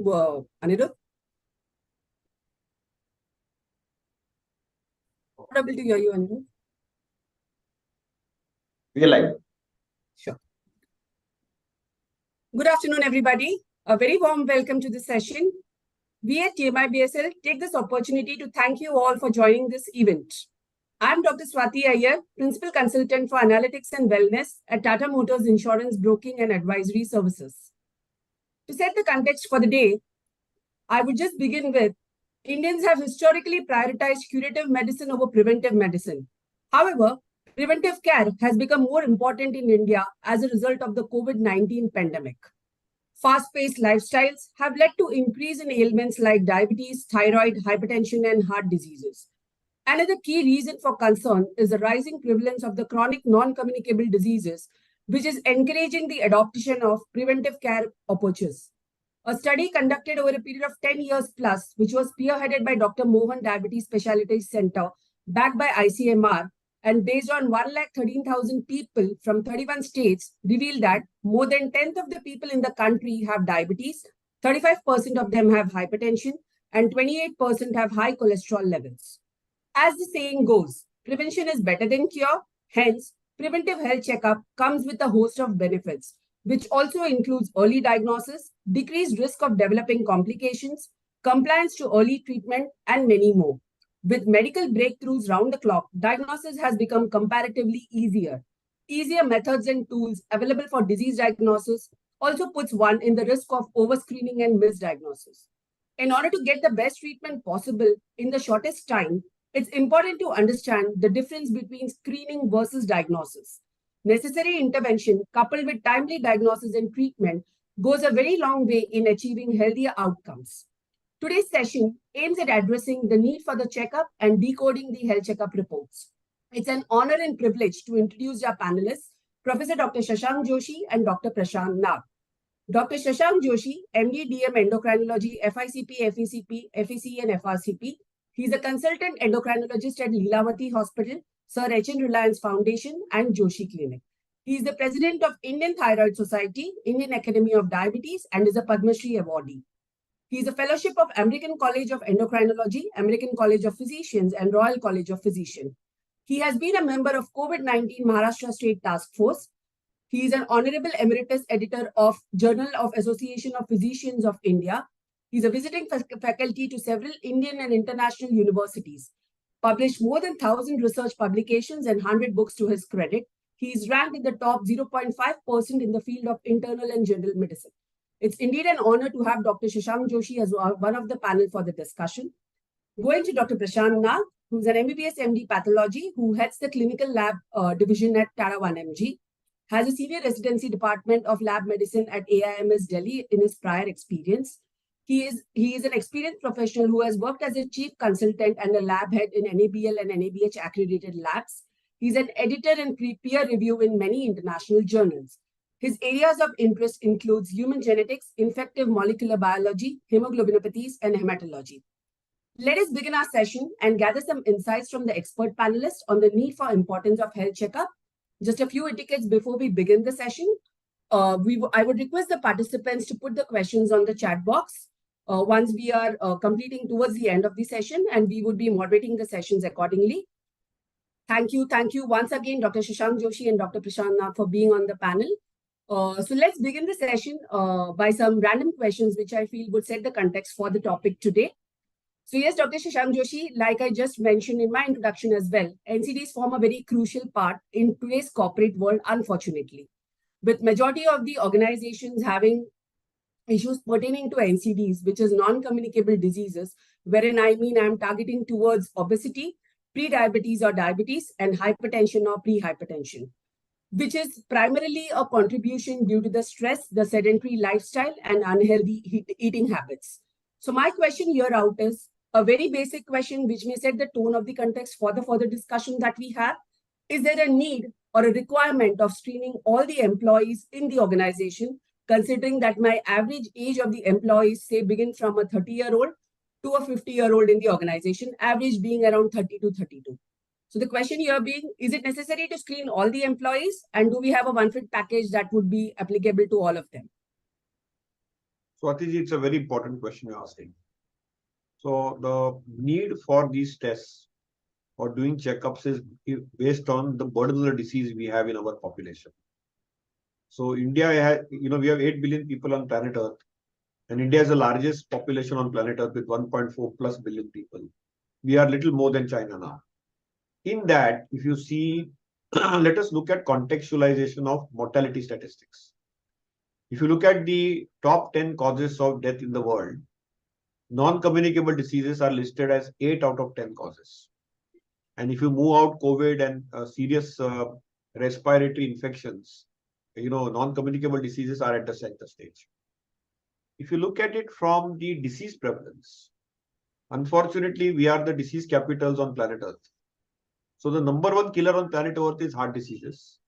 Anirudh? Not able to hear you, Anirudh. We are live. Sure. Good afternoon, everybody. A very warm welcome to this session. We at TMIBSL take this opportunity to thank you all for joining this event. I'm Dr. Swati Iyer, Principal Consultant for Analytics and Wellness at Tata Motors Insurance Broking and Advisory Services. To set the context for the day, I would just begin with Indians have historically prioritized curative medicine over preventive medicine. However, preventive care has become more important in India as a result of the COVID-19 pandemic. Fast-paced lifestyles have led to increase in ailments like diabetes, thyroid, hypertension, and heart diseases. Another key reason for concern is the rising prevalence of the chronic non-communicable diseases, which is encouraging the adoption of preventive care approaches. A study conducted over a period of 10 years plus, which was spearheaded by Dr. Mohan Diabetes Specialty Center, backed by ICMR, and based on 113,000 people from 31 states, revealed that more than a tenth of the people in the country have diabetes, 35% of them have hypertension, and 28% have high cholesterol levels. As the saying goes, prevention is better than cure. Hence, preventive health checkup comes with a host of benefits, which also includes early diagnosis, decreased risk of developing complications, compliance to early treatment, and many more. With medical breakthroughs round the clock, diagnosis has become comparatively easier. Easier methods and tools available for disease diagnosis also puts one in the risk of overscreening and misdiagnosis. In order to get the best treatment possible in the shortest time, it's important to understand the difference between screening versus diagnosis. Necessary intervention coupled with timely diagnosis and treatment goes a very long way in achieving healthier outcomes. Today's session aims at addressing the need for the checkup and decoding the health checkup reports. It's an honor and privilege to introduce our panelists, Professor Dr. Shashank Joshi and Dr. Prashant Nag. Dr. Shashank Joshi, MD, DM, Endocrinology, FICP, FECP, FEC, and FRCP. He's a consultant endocrinologist at Leelavati Hospital, Sir H.N. Reliance Foundation, and Joshi Clinic. He is the president of Indian Thyroid Society, Indian Academy of Diabetes, and is a Padma Shri awardee. He is a fellowship of American College of Endocrinology, American College of Physicians, and Royal College of Physicians. He has been a member of COVID-19 Maharashtra State Task Force. He is an honorable emeritus editor of Journal of Association of Physicians of India. He is a visiting faculty to several Indian and international universities. Published more than 1,000 research publications and 100 books to his credit. He is ranked in the top 0.5% in the field of internal and general medicine. It's indeed an honor to have Dr. Shashank Joshi as one of the panel for the discussion. Going to Dr. Prashant Nag, who's an MBBS MD pathology, who heads the clinical lab division at Tata 1mg, has a senior residency department of lab medicine at AIMS Delhi in his prior experience. He is an experienced professional who has worked as a chief consultant and a lab head in NABL and NABH accredited labs. He's an editor and peer review in many international journals. His areas of interest includes human genetics, infective molecular biology, hemoglobinopathies, and hematology. Let us begin our session and gather some insights from the expert panelists on the need for importance of health checkup. Just a few etiquettes before we begin the session. I would request the participants to put the questions on the chat box once we are completing towards the end of the session, and we would be moderating the sessions accordingly. Thank you once again, Dr. Shashank Joshi and Dr. Prashant Nag, for being on the panel. So let's begin the session by some random questions which I feel would set the context for the topic today. So yes, Dr. Shashank Joshi, like I just mentioned in my introduction as well, NCDs form a very crucial part in today's corporate world, unfortunately. With majority of the organizations having issues pertaining to NCDs, which is non-communicable diseases, wherein I'm targeting towards obesity, pre-diabetes or diabetes, and hypertension or pre-hypertension, which is primarily a contribution due to the stress, the sedentary lifestyle, and unhealthy eating habits. So my question here out is a very basic question which may set the tone of the context for the further discussion that we have. Is there a need or a requirement of screening all the employees in the organization, considering that my average age of the employees, say, begin from a 30-year-old to a 50-year-old in the organization, average being around 30 to 32. So the question here being, is it necessary to screen all the employees, and do we have a one-fit package that would be applicable to all of them? So, Atiji, it's a very important question you're asking. So, the need for these tests or doing checkups is based on the burden of the disease we have in our population. So, India has, we have 8 billion people on planet Earth, and India is the largest population on planet Earth with 1.4 plus billion people. We are little more than China now. In that, if you see, let us look at contextualization of mortality statistics. If you look at the top 10 causes of death in the world, non-communicable diseases are listed as 8 out of 10 causes. And if you move out COVID and serious respiratory infections, non-communicable diseases are at the center stage. If you look at it from the disease prevalence, unfortunately, we are the disease capitals on planet Earth. So the number one killer on planet Earth is heart diseases,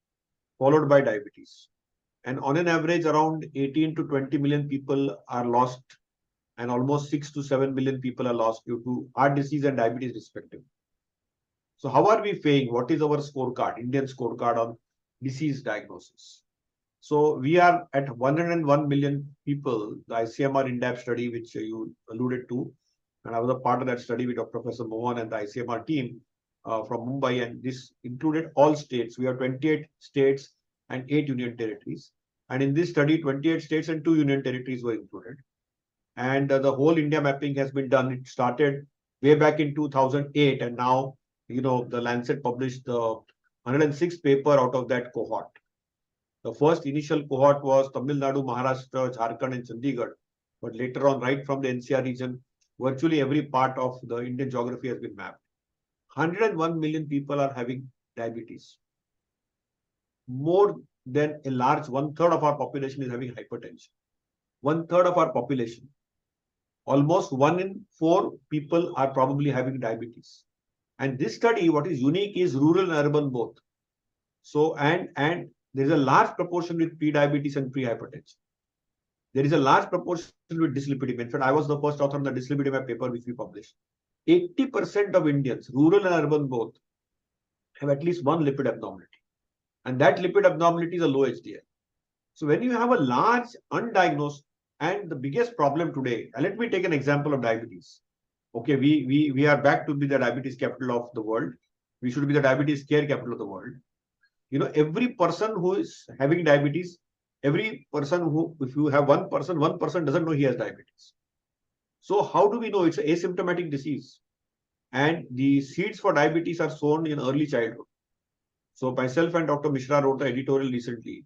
followed by diabetes. And on an average, around 18 to 20 million people are lost, and almost 6 to 7 million people are lost due to heart disease and diabetes respectively. So how are we faring? What is our scorecard, Indian scorecard on disease diagnosis? So we are at 101 million people, the ICMR INDAP study, which you alluded to. And I was a part of that study with Dr. Professor Mohan and the ICMR team from Mumbai. And this included all states. We have 28 states and 8 union territories. And in this study, 28 states and 2 union territories were included. And the whole India mapping has been done. It started way back in 2008. And now, the Lancet published the 106th paper out of that cohort. The first initial cohort was Tamil Nadu, Maharashtra, Jharkhand, and Chandigarh. But later on, right from the NCR region, virtually every part of the Indian geography has been mapped. 101 million people are having diabetes. More than a large 1/3 of our population is having hypertension. 1/3 of our population. Almost 1 in 4 people are probably having diabetes. And this study, what is unique is rural and urban both. So, and there is a large proportion with pre-diabetes and pre-hypertension. There is a large proportion with dyslipidemia. In fact, I was the first author on the dyslipidemia paper which we published. 80% of Indians, rural and urban both, have at least one lipid abnormality. And that lipid abnormality is a low HDL. So when you have a large undiagnosed, and the biggest problem today, and let me take an example of diabetes. Okay, we are back to be the diabetes capital of the world. We should be the diabetes care capital of the world. Every person who is having diabetes, every person who, if you have one person doesn't know he has diabetes. So how do we know? It's an asymptomatic disease. And the seeds for diabetes are sown in early childhood. So myself and Dr. Mishra wrote an editorial recently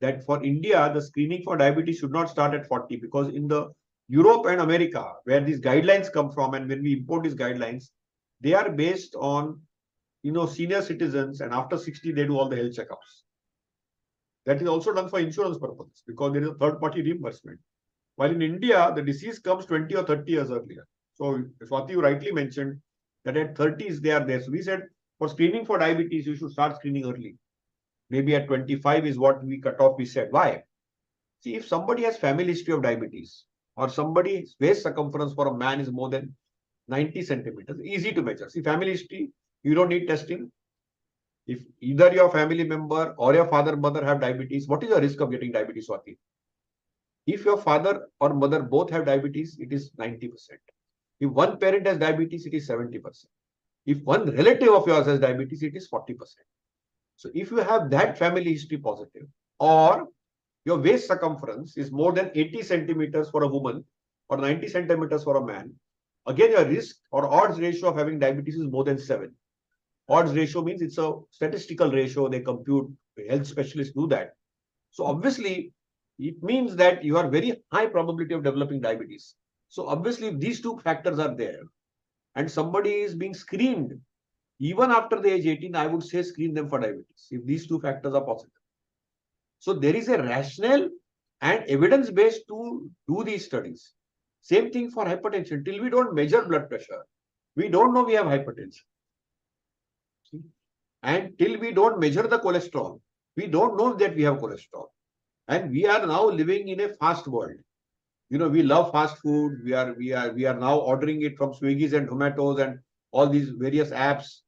that for India, the screening for diabetes should not start at 40, because in the Europe and America, where these guidelines come from, and when we import these guidelines, they are based on senior citizens, and after 60, they do all the health checkups. That is also done for insurance purposes because there is a third-party reimbursement. While in India, the disease comes 20 or 30 years earlier. So Swati, you rightly mentioned that at 30s, they are there. So we said for screening for diabetes, you should start screening early. Maybe at 25 is what we cut off, we said. Why? See, if somebody has family history of diabetes, or somebody's waist circumference for a man is more than 90 centimeters, easy to measure. See, family history, you don't need testing. If either your family member or your father, mother have diabetes, what is the risk of getting diabetes, Swati? If your father or mother both have diabetes, it is 90%. If one parent has diabetes, it is 70%. If one relative of yours has diabetes, it is 40%. So if you have that family history positive, or your waist circumference is more than 80 centimeters for a woman or 90 centimeters for a man, again, your risk or odds ratio of having diabetes is more than 7. Odds ratio means it's a statistical ratio. They compute, health specialists do that. So obviously, it means that you are very high probability of developing diabetes. So obviously, if these two factors are there, and somebody is being screened, even after the age 18, I would say screen them for diabetes, if these two factors are positive. So there is a rationale and evidence base to do these studies. Same thing for hypertension. Till we don't measure blood pressure, we don't know we have hypertension. And till we don't measure the cholesterol, we don't know that we have cholesterol. And we are now living in a fast world. We love fast food. We are now ordering it from Swiggy's and Tomatoes and all these various apps.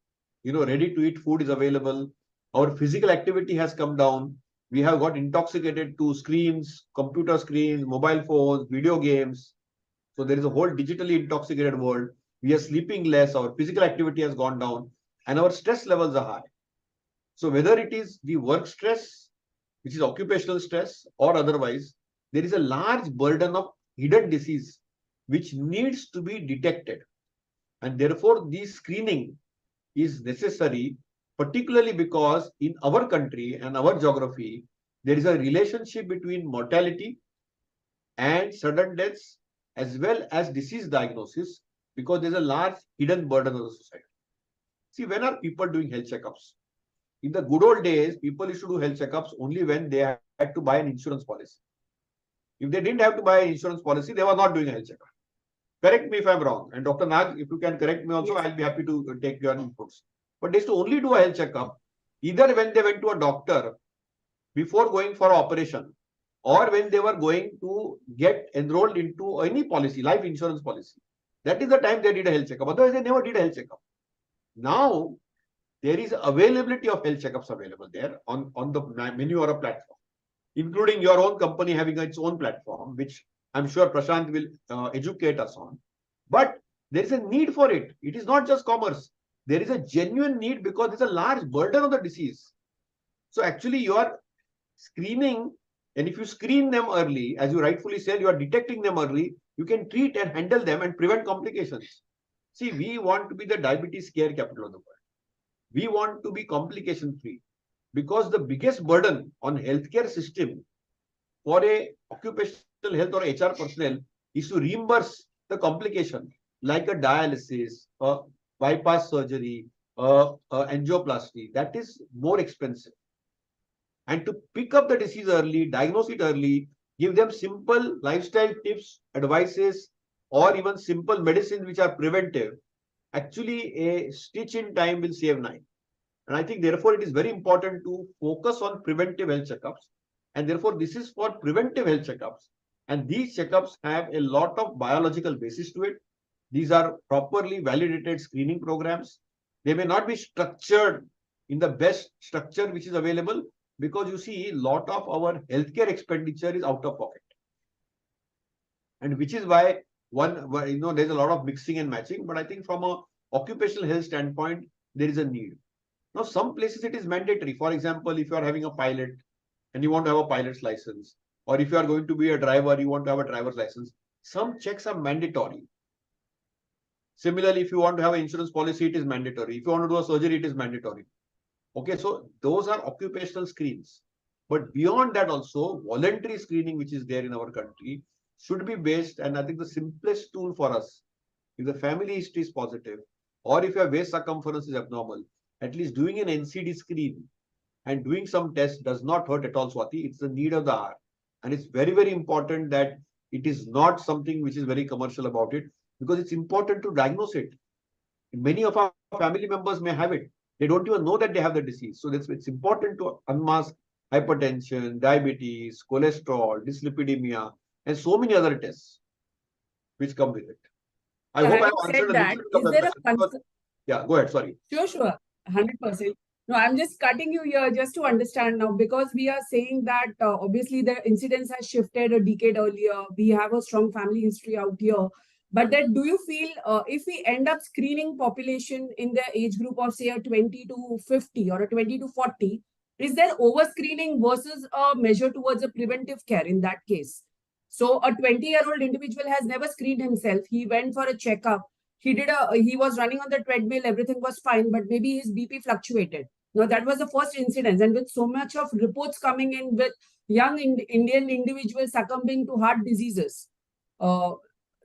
Ready to eat food is available. Our physical activity has come down. We have got intoxicated to screens, computer screens, mobile phones, video games. So there is a whole digitally intoxicated world. We are sleeping less, our physical activity has gone down, and our stress levels are high. So whether it is the work stress, which is occupational stress, or otherwise, there is a large burden of hidden disease which needs to be detected. And therefore, the screening is necessary, particularly because in our country and our geography, there is a relationship between mortality and sudden deaths as well as disease diagnosis, because there's a large hidden burden of the society. See, when are people doing health checkups? In the good old days, people used to do health checkups only when they had to buy an insurance policy. If they didn't have to buy an insurance policy, they were not doing a health checkup. Correct me if I'm wrong. And Dr. Nag, if you can correct me also, Yes. I'll be happy to take your inputs. But they used to only do a health checkup either when they went to a doctor before going for operation, or when they were going to get enrolled into any policy, life insurance policy. That is the time they did a health checkup. Otherwise, they never did a health checkup. Now, there is availability of health checkups available there on the menu or a platform, including your own company having its own platform, which I'm sure Prashant will educate us on. But there is a need for it. It is not just commerce. There is a genuine need because there's a large burden of the disease. So actually, you are screening, and if you screen them early, as you rightfully said, you are detecting them early, you can treat and handle them and prevent complications. See, we want to be the diabetes care capital of the world. We want to be complication free, because the biggest burden on healthcare system for a occupational health or HR personnel is to reimburse the complication like a dialysis, a bypass surgery, angioplasty. That is more expensive. And to pick up the disease early, diagnose it early, give them simple lifestyle tips, advices, or even simple medicines which are preventive. Actually, a stitch in time will save 9. And I think, therefore, it is very important to focus on preventive health checkups. And therefore, this is for preventive health checkups. And these checkups have a lot of biological basis to it. These are properly validated screening programs. They may not be structured in the best structure which is available, because you see, a lot of our healthcare expenditure is out of pocket. And which is why there's a lot of mixing and matching. But I think from a occupational health standpoint, there is a need. Now, some places it is mandatory. For example, if you are having a pilot and you want to have a pilot's license, or if you are going to be a driver, you want to have a driver's license, some checks are mandatory. Similarly, if you want to have an insurance policy, it is mandatory. If you want to do a surgery, it is mandatory. Okay, so those are occupational screens. But beyond that also, voluntary screening, which is there in our country, should be based. And I think the simplest tool for us, if the family history is positive, or if your waist circumference is abnormal, at least doing an NCD screen and doing some tests does not hurt at all, Swati. It's the need of the hour. And it's very, very important that it is not something which is very commercial about it, because it's important to diagnose it. Many of our family members may have it. They don't even know that they have the disease. So it's important to unmask hypertension, diabetes, cholesterol, dyslipidemia, and so many other tests which come with it. I hope I have Having answered said a that, little bit of is that there a question. Yeah, go ahead. Sorry. Sure, 100%. No, I'm just cutting you here just to understand now, because we are saying that obviously the incidence has shifted a decade earlier. We have a strong family history out here. But then do you feel if we end up screening population in the age group of say a 20 to 50 or a 20 to 40, is there over screening versus a measure towards a preventive care in that case? So a 20-year-old individual has never screened himself. He went for a checkup. He was running on the treadmill, everything was fine, but maybe his BP fluctuated. Now that was the first incidence, and with so much of reports coming in with young Indian individuals succumbing to heart diseases, uh,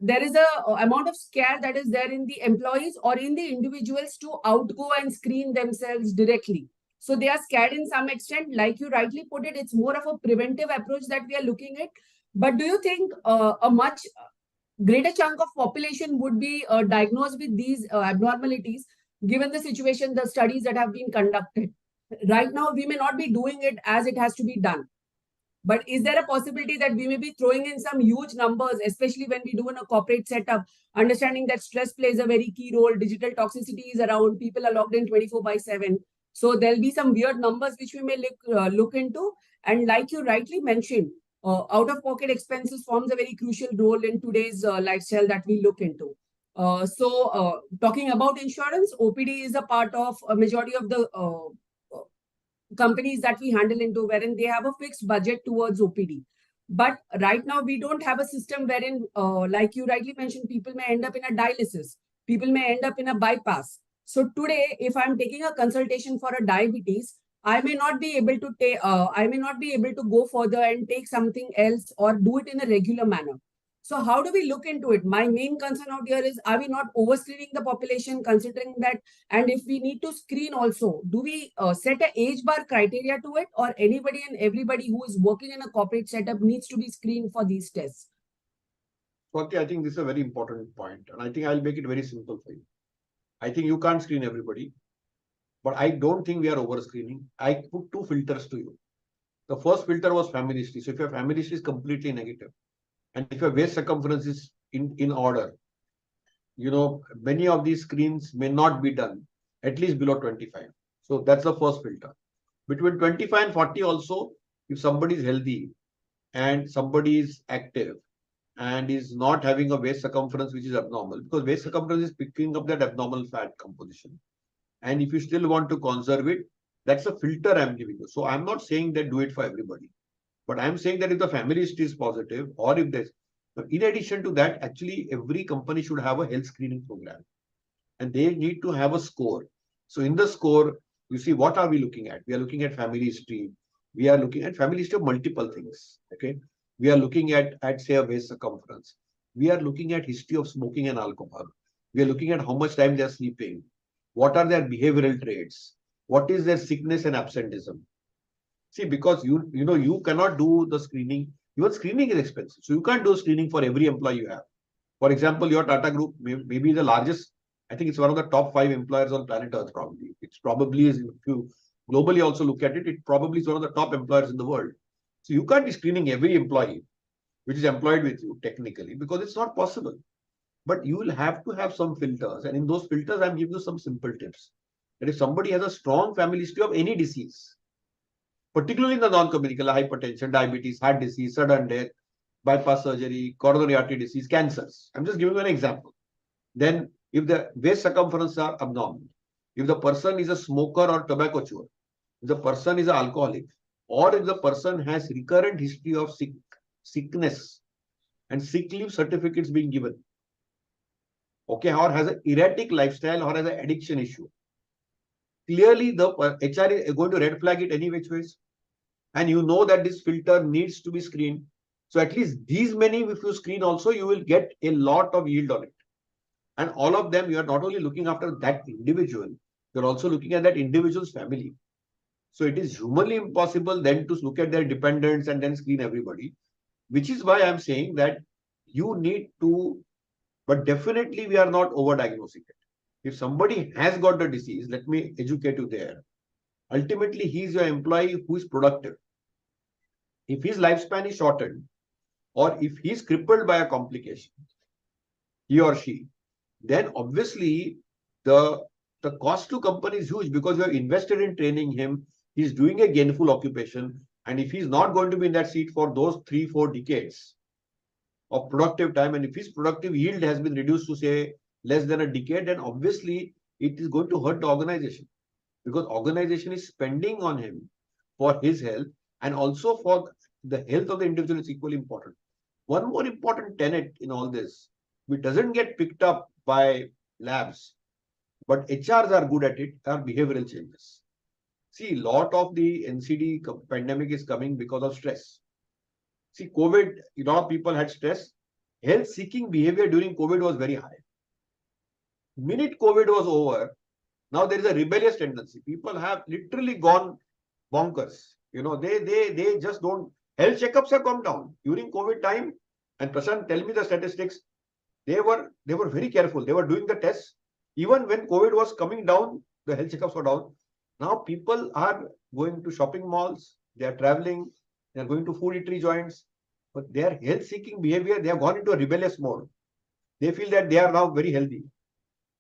there is a amount of scare that is there in the employees or in the individuals to outgo and screen themselves directly. So they are scared in some extent. Like you rightly put it, it's more of a preventive approach that we are looking at. But do you think a much greater chunk of population would be diagnosed with these abnormalities, given the situation, the studies that have been conducted? Right now, we may not be doing it as it has to be done. But is there a possibility that we may be throwing in some huge numbers, especially when we do in a corporate setup, understanding that stress plays a very key role, digital toxicity is around, people are logged in 24/7. So there'll be some weird numbers which we may look into. And like you rightly mentioned, out-of-pocket expenses forms a very crucial role in today's lifestyle that we look into. Talking about insurance, OPD is a part of a majority of the companies that we handle into, wherein they have a fixed budget towards OPD. But right now, we don't have a system wherein, like you rightly mentioned, people may end up in a dialysis, people may end up in a bypass. So today, if I'm taking a consultation for a diabetes, I may not be able to take, I may not be able to go further and take something else or do it in a regular manner. So how do we look into it? My main concern out here is, are we not overscreening the population, considering that? And if we need to screen also, do we set an age bar criteria to it, or anybody and everybody who is working in a corporate setup needs to be screened for these tests? Swati, I think this is a very important point, and I think I'll make it very simple for you. I think you can't screen everybody, but I don't think we are over screening. I put two filters to you. The first filter was family history. So if your family history is completely negative, and if your waist circumference is in order, many of these screens may not be done at least below 25. So that's the first filter. Between 25 and 40 also, if somebody is healthy and somebody is active and is not having a waist circumference which is abnormal, because waist circumference is picking up that abnormal fat composition. And if you still want to conserve it, that's a filter I'm giving you. So I'm not saying that do it for everybody, but I'm saying that if the family history is positive, or if there's, in addition to that, actually every company should have a health screening program, and they need to have a score. So in the score, you see, what are we looking at? We are looking at family history. We are looking at family history of multiple things. Okay. We are looking at say a waist circumference. We are looking at history of smoking and alcohol. We are looking at how much time they are sleeping. What are their behavioral traits? What is their sickness and absenteeism? See, because you cannot do the screening. Even screening is expensive. So you can't do screening for every employee you have. For example, your Tata Group may be the largest. I think it's one of the top 5 employers on planet Earth, probably. It's probably, if you globally also look at it, it probably is one of the top employers in the world. So you can't be screening every employee which is employed with you technically, because it's not possible. But you will have to have some filters. And in those filters, I'm giving you some simple tips. That if somebody has a strong family history of any disease, particularly in the non-communicable, hypertension, diabetes, heart disease, sudden death, bypass surgery, coronary artery disease, cancers. I'm just giving you an example. Then if the waist circumference are abnormal, if the person is a smoker or tobacco chewer, if the person is an alcoholic, or if the person has recurrent history of sickness and sick leave certificates being given, okay, or has an erratic lifestyle or has an addiction issue, clearly the HR is going to red flag it any which ways. And you know that this filter needs to be screened. So at least these many, if you screen also, you will get a lot of yield on it. And all of them, you are not only looking after that individual, you're also looking at that individual's family. So it is humanly impossible then to look at their dependents and then screen everybody, which is why I'm saying that you need to, but definitely we are not overdiagnosing it. If somebody has got the disease, let me educate you there. Ultimately, he is your employee who is productive. If his lifespan is shortened, or if he is crippled by a complication, he or she, then obviously the cost to company is huge, because you have invested in training him. He's doing a gainful occupation. And if he's not going to be in that seat for those 3-4 decades of productive time, and if his productive yield has been reduced to say less than a decade, then obviously it is going to hurt the organization, because organization is spending on him for his health, and also for the health of the individual is equally important. One more important tenet in all this, which doesn't get picked up by labs, but HRs are good at it, are behavioral changes. See, a lot of the NCD pandemic is coming because of stress. See, COVID, a lot of people had stress. Health-seeking behavior during COVID was very high. Minute COVID was over, now there is a rebellious tendency. People have literally gone bonkers. They just don't. Health checkups have come down during COVID time. And Prashant, tell me the statistics. They were very careful. They were doing the tests. Even when COVID was coming down, the health checkups were down. Now people are going to shopping malls. They are traveling. They are going to food eatery joints. But their health-seeking behavior, they have gone into a rebellious mode. They feel that they are now very healthy.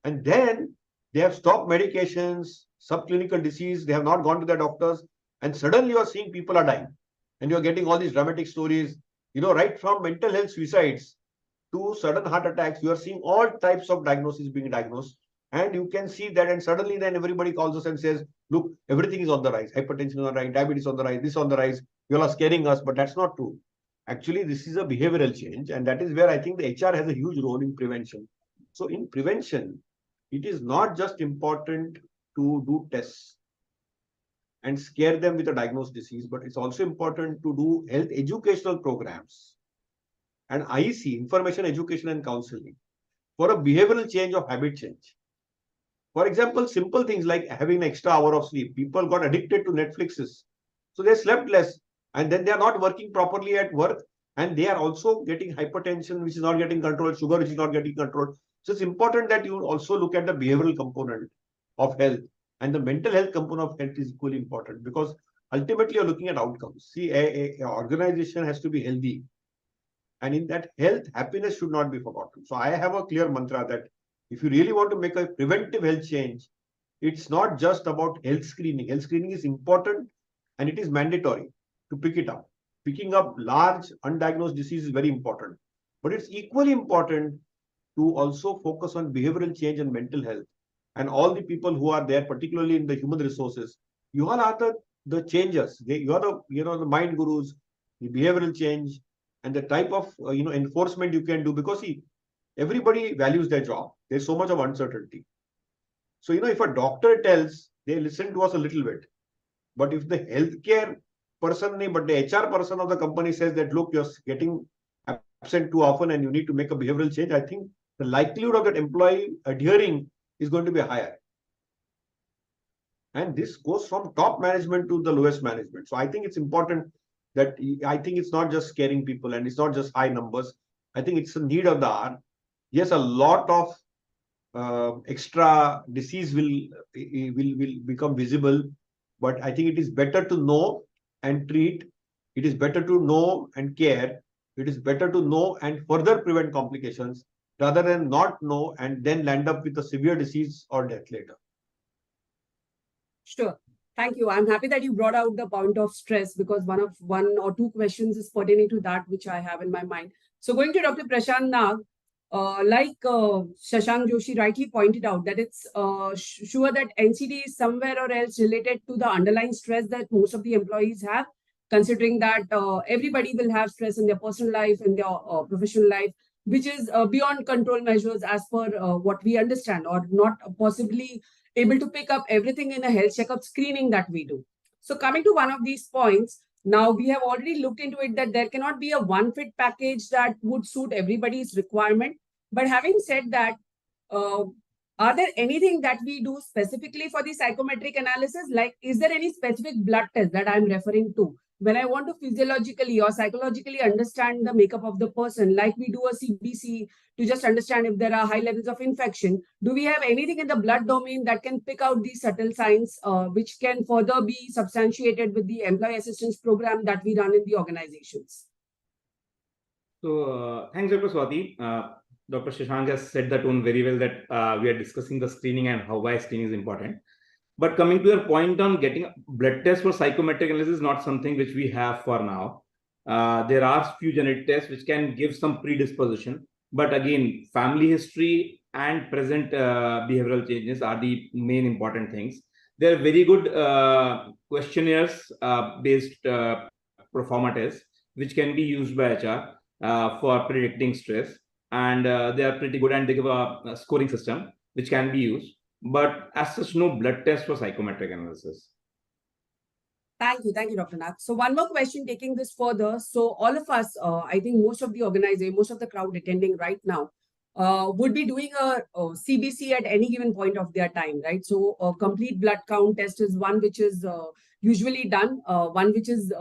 And then they have stopped medications, subclinical disease. They have not gone to their doctors. And suddenly you are seeing people are dying. And you're getting all these dramatic stories, right from mental health suicides to sudden heart attacks. You are seeing all types of diagnoses being diagnosed. And you can see that, and suddenly then everybody calls us and says, look, everything is on the rise. Hypertension is on the rise, diabetes on the rise, this on the rise. You all are scaring us, but that's not true. Actually, this is a behavioral change. And that is where I think the HR has a huge role in prevention. So in prevention, it is not just important to do tests and scare them with a diagnosed disease, but it's also important to do health educational programs and IEC, information, education, and counseling for a behavioral change of habit change. For example, simple things like having an extra hour of sleep. People got addicted to Netflixes. So they slept less and then they are not working properly at work, and they are also getting hypertension, which is not getting controlled, sugar, which is not getting controlled. So it's important that you also look at the behavioral component of health, and the mental health component of health is equally important, because ultimately you're looking at outcomes. See, a organization has to be healthy. And in that health, happiness should not be forgotten. So I have a clear mantra that if you really want to make a preventive health change, it's not just about health screening. Health screening is important and it is mandatory to pick it up. Picking up large undiagnosed disease is very important. But it's equally important to also focus on behavioral change and mental health. And all the people who are there, particularly in the human resources, you all are the changers. You are the mind gurus, the behavioral change, and the type of enforcement you can do, because see, everybody values their job. There's so much of uncertainty. So if a doctor tells, they listen to us a little bit. But if the healthcare person, but the HR person of the company says that, look, you're getting absent too often and you need to make a behavioral change, I think the likelihood of that employee adhering is going to be higher. And this goes from top management to the lowest management. So I think it's important that I think it's not just scaring people and it's not just high numbers. I think it's a need of the hour. Yes, a lot of extra disease will become visible, but I think it is better to know and treat. It is better to know and care. It is better to know and further prevent complications rather than not know and then land up with a severe disease or death later. Sure. Thank you. I'm happy that you brought out the point of stress, because one or two questions is pertaining to that, which I have in my mind. So going to Dr. Prashant Nag, like Shashank Joshi rightly pointed out, that it's sure that NCD is somewhere or else related to the underlying stress that most of the employees have, considering that everybody will have stress in their personal life, in their professional life, which is beyond control measures as per what we understand, or not possibly able to pick up everything in a health checkup screening that we do. So coming to one of these points, now we have already looked into it that there cannot be a one fit package that would suit everybody's requirement. But having said that, are there anything that we do specifically for the psychometric analysis? Like, is there any specific blood test that I'm referring to when I want to physiologically or psychologically understand the makeup of the person, like we do a CBC to just understand if there are high levels of infection? Do we have anything in the blood domain that can pick out these subtle signs, which can further be substantiated with the employee assistance program that we run in the organizations? So thanks, Dr. Swati. Dr. Shashank has set the tone very well that we are discussing the screening and why screening is important. But coming to your point on getting blood tests for psychometric analysis is not something which we have for now. There are few genetic tests which can give some predisposition. But again, family history and present behavioral changes are the main important things. There are very good questionnaires based pro forma tests which can be used by HR for predicting stress. And they are pretty good, and they give a scoring system which can be used. But as such, no blood test for psychometric analysis. Thank you, Dr. Nath. So one more question, taking this further. So all of us, I think most of the organization, most of the crowd attending right now, would be doing a CBC at any given point of their time, right? So a complete blood count test is one which is usually done, one which is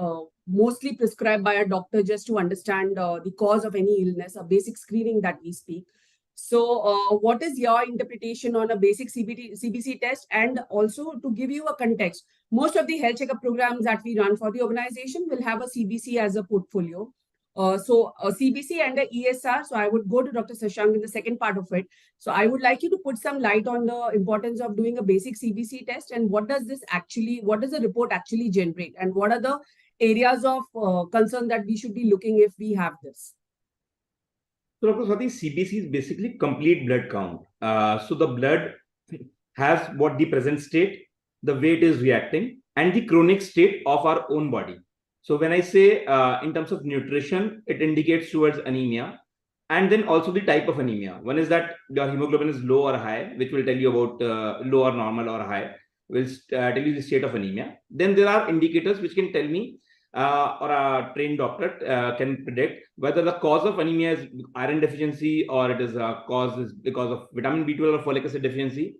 mostly prescribed by a doctor just to understand the cause of any illness, a basic screening that we speak. So what is your interpretation on a basic CBC test? And also to give you a context, most of the health checkup programs that we run for the organization will have a CBC as a portfolio. So a CBC and a ESR. So I would go to Dr. Shashank in the second part of it. So I would like you to put some light on the importance of doing a basic CBC test, and what does the report actually generate, and what are the areas of concern that we should be looking if we have this? So, Dr. Swati, CBC is basically complete blood count. So the blood has what the present state, the way it is reacting, and the chronic state of our own body. So when I say in terms of nutrition, it indicates towards anemia, and then also the type of anemia. One is that your hemoglobin is low or high, which will tell you about low or normal or high, will tell you the state of anemia. Then there are indicators which can tell me or a trained doctor can predict whether the cause of anemia is iron deficiency or it is a cause is because of vitamin B12 or folic acid deficiency,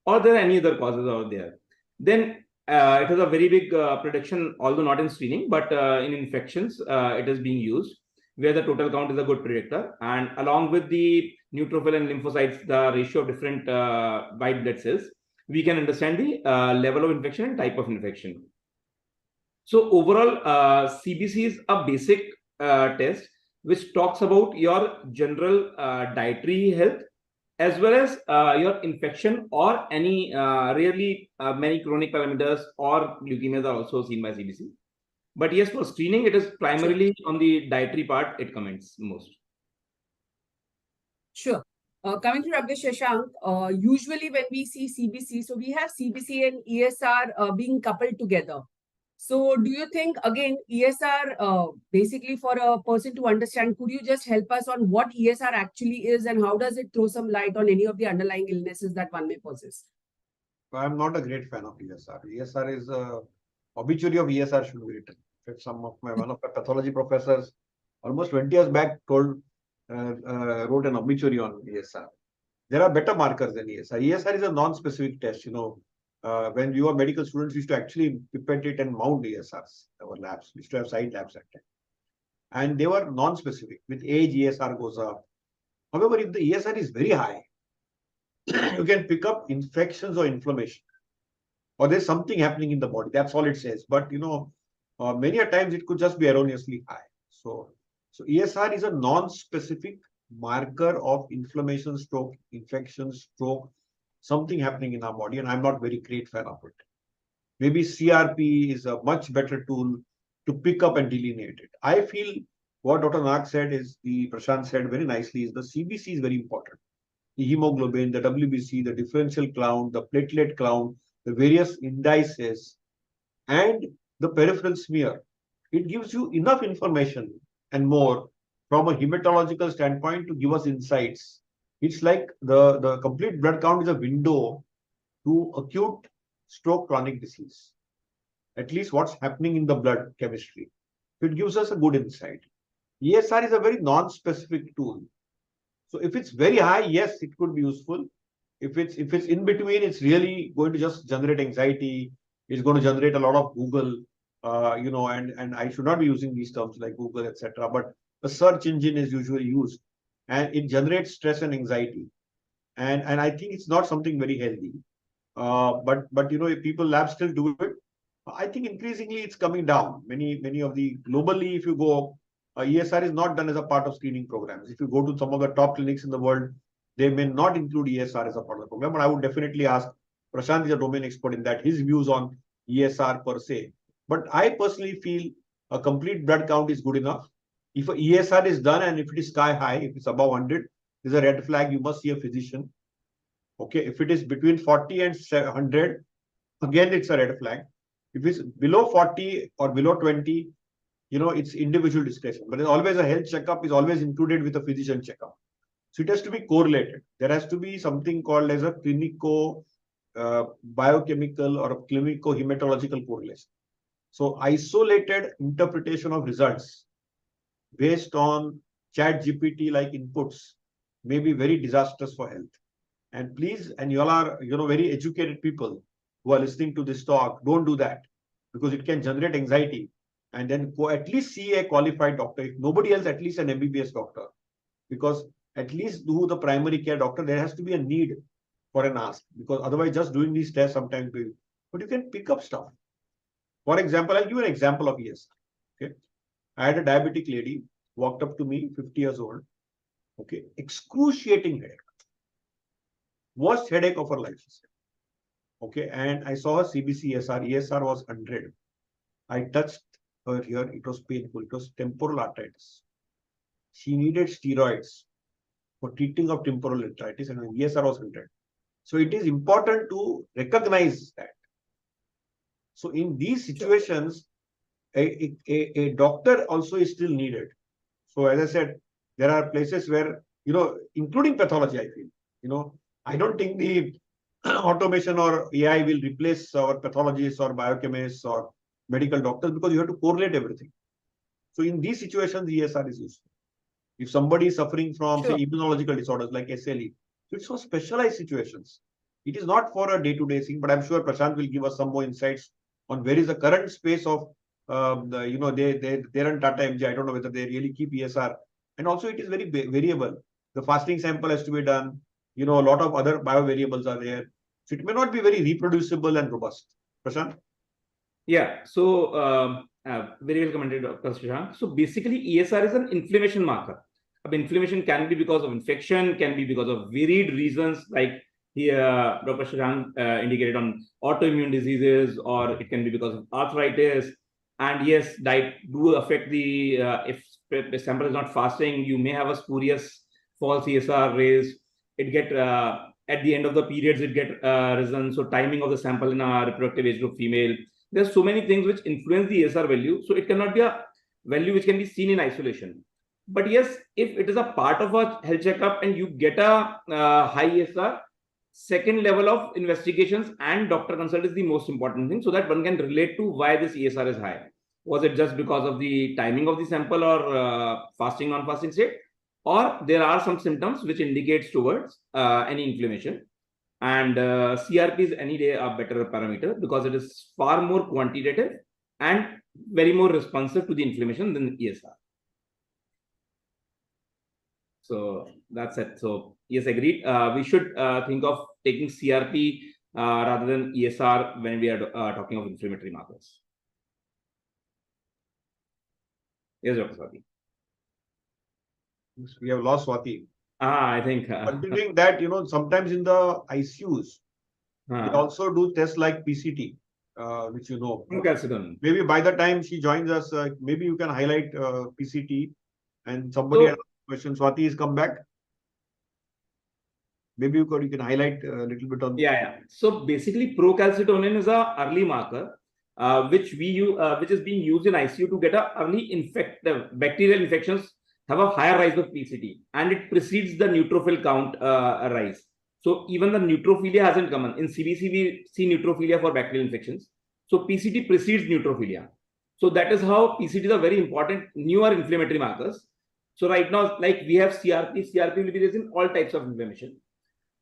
or there are any other causes out there. Then it has a very big prediction, although not in screening, but in infections, it is being used, where the total count is a good predictor. And along with the neutrophil and lymphocytes, the ratio of different white blood cells, we can understand the level of infection and type of infection. So overall, CBC is a basic test which talks about your general dietary health as well as your infection or any rarely many chronic parameters or leukemias are also seen by CBC. But yes, for screening, it is primarily on the dietary part, it comments most. Sure. Coming to Dr. Shashank, usually when we see CBC, so we have CBC and ESR being coupled together. So do you think, again, ESR, basically for a person to understand, could you just help us on what ESR actually is and how does it throw some light on any of the underlying illnesses that one may possess? I'm not a great fan of ESR. ESR is obituary of ESR should be written. Some of one of my pathology professors almost 20 years back wrote an obituary on ESR. There are better markers than ESR. ESR is a non-specific test. When we were medical students, we used to actually pipette it and mount ESRs. Our labs, we used to have side labs at that. And they were non-specific. With age, ESR goes up. However, if the ESR is very high, you can pick up infections or inflammation, or there's something happening in the body. That's all it says. But many a times it could just be erroneously high. So ESR is a non-specific marker of inflammation, stroke, infection, stroke, something happening in our body, and I'm not very great fan of it. Maybe CRP is a much better tool to pick up and delineate it. I feel what Dr. Nag said is, Prashant said very nicely, is the CBC is very important. The hemoglobin, the WBC, the differential count, the platelet count, the various indices, and the peripheral smear. It gives you enough information and more from a hematological standpoint to give us insights. It's like the complete blood count is a window to acute stroke chronic disease. At least what's happening in the blood chemistry. It gives us a good insight. ESR is a very non-specific tool. So if it's very high, yes, it could be useful. If it's in between, it's really going to just generate anxiety. It's going to generate a lot of Google, and I should not be using these terms like Google, etc. But a search engine is usually used, and it generates stress and anxiety. And I think it's not something very healthy. But if people labs still do it, I think increasingly it's coming down. Many of the globally, if you go, ESR is not done as a part of screening programs. If you go to some of the top clinics in the world, they may not include ESR as a part of the program. But I would definitely ask, Prashant is a domain expert in that, his views on ESR per se. But I personally feel a complete blood count is good enough. If a ESR is done and if it is sky high, if it's above 100, there's a red flag, you must see a physician. Okay, if it is between 40 and 100, again, it's a red flag. If it's below 40 or below 20, it's individual discretion. But there's always a health checkup is always included with a physician checkup. So it has to be correlated. There has to be something called as a clinico biochemical or a clinico hematological correlation. So isolated interpretation of results based on ChatGPT like inputs may be very disastrous for health. And please, and you all are, very educated people who are listening to this talk, don't do that, because it can generate anxiety. And then go at least see a qualified doctor. If nobody else, at least an MBBS doctor, because at least do the primary care doctor. There has to be a need for an ask, because otherwise just doing these tests sometimes will, but you can pick up stuff. For example, I'll give you an example of ESR. Okay, I had a diabetic lady walked up to me, 50 years old. Okay, excruciating headache. Worst headache of her life. Okay, and I saw her CBC ESR. ESR was 100. I touched her here, it was painful. It was temporal arteritis. She needed steroids for treating of temporal arteritis, and ESR was 100. So it is important to recognize that. So in these situations, a doctor also is still needed. So as I said, there are places where, including pathology, I feel, I don't think the automation or AI will replace our pathologists or biochemists or medical doctors, because you have to correlate everything. So in these situations, ESR is useful. If somebody is suffering from, say, immunological disorders like SLE, so it's for specialized situations. It is not for a day-to-day thing, but I'm sure Prashant will give us some more insights on where is the current space of, they're in Tata MG. I don't know whether they really keep ESR. And also it is very variable. The fasting sample has to be done. A lot of other biovariables are there. So it may not be very reproducible and robust. Prashant? Yeah, so very well commented, Dr. Shashank. So basically, ESR is an inflammation marker. Inflammation can be because of infection, can be because of varied reasons, like here Dr. Shashank indicated on autoimmune diseases, or it can be because of arthritis. And yes, diet do affect the, if the sample is not fasting, you may have a spurious false ESR raised. It get, at the end of the periods, it get risen. So timing of the sample in a reproductive age group female. There's so many things which influence the ESR value. So it cannot be a value which can be seen in isolation. But yes, if it is a part of a health checkup and you get a high ESR, second level of investigations and doctor consult is the most important thing, so that one can relate to why this ESR is high. Was it just because of the timing of the sample or fasting, non-fasting state? Or there are some symptoms which indicates towards any inflammation. And CRP is any day a better parameter because it is far more quantitative and very more responsive to the inflammation than ESR. So that's it. So yes, agreed. We should think of taking CRP rather than ESR when we are talking of inflammatory markers. Yes, Dr. Swati. We have lost Swati. I think. Considering that, sometimes in the ICUs, they also do tests like PCT, which maybe by the time she joins us, maybe you can highlight PCT, and somebody had a question. Swati has come back. Maybe you can highlight a little bit on. Yeah. So basically, procalcitonin is a early marker, which is being used in ICU to get a early bacterial infections have a higher rise of PCT, and it precedes the neutrophil count rise. So even the neutrophilia hasn't come in. In CBC, we see neutrophilia for bacterial infections. So PCT precedes neutrophilia. So that is how PCT are very important newer inflammatory markers. So right now, like we have CRP, CRP will be raised in all types of inflammation.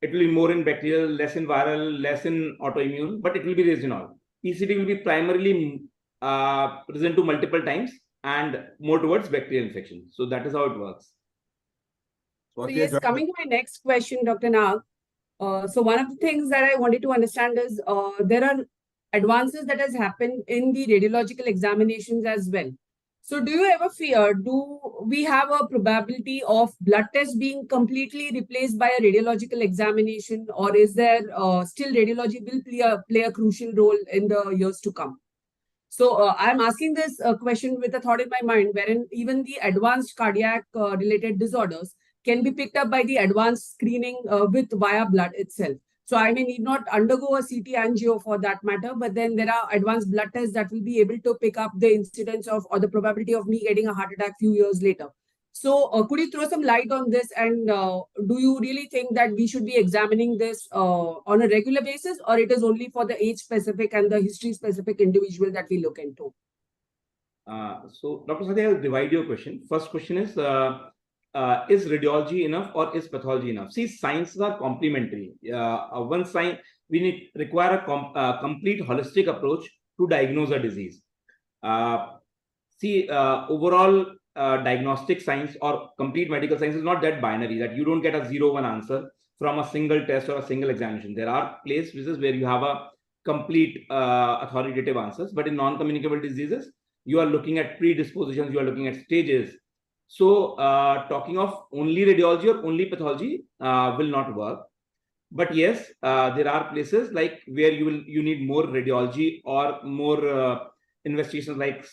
It will be more in bacterial, less in viral, less in autoimmune, but it will be raised in all. PCT will be primarily present to multiple times and more towards bacterial infection. So that is how it works. So yes, coming to my next question, Dr. Nag. So one of the things that I wanted to understand is there are advances that has happened in the radiological examinations as well. So do you ever fear, do we have a probability of blood tests being completely replaced by a radiological examination, or is there still radiology will play a crucial role in the years to come? So I'm asking this question with a thought in my mind, wherein even the advanced cardiac related disorders can be picked up by the advanced screening via blood itself. So I may need not undergo a CT angio for that matter, but then there are advanced blood tests that will be able to pick up the incidence of or the probability of me getting a heart attack few years later. So could you throw some light on this, and do you really think that we should be examining this on a regular basis, or it is only for the age specific and the history specific individual that we look into? So Dr. Satya, I'll divide your question. First question is radiology enough or is pathology enough? See, sciences are complementary. One science, we require a complete holistic approach to diagnose a disease. Overall diagnostic science or complete medical science is not that binary, that you don't get a 0-1 answer from a single test or a single examination. There are places where you have a complete authoritative answers, but in non-communicable diseases, you are looking at predispositions, you are looking at stages. So talking of only radiology or only pathology will not work. But yes, there are places like where you need more radiology or more investigations like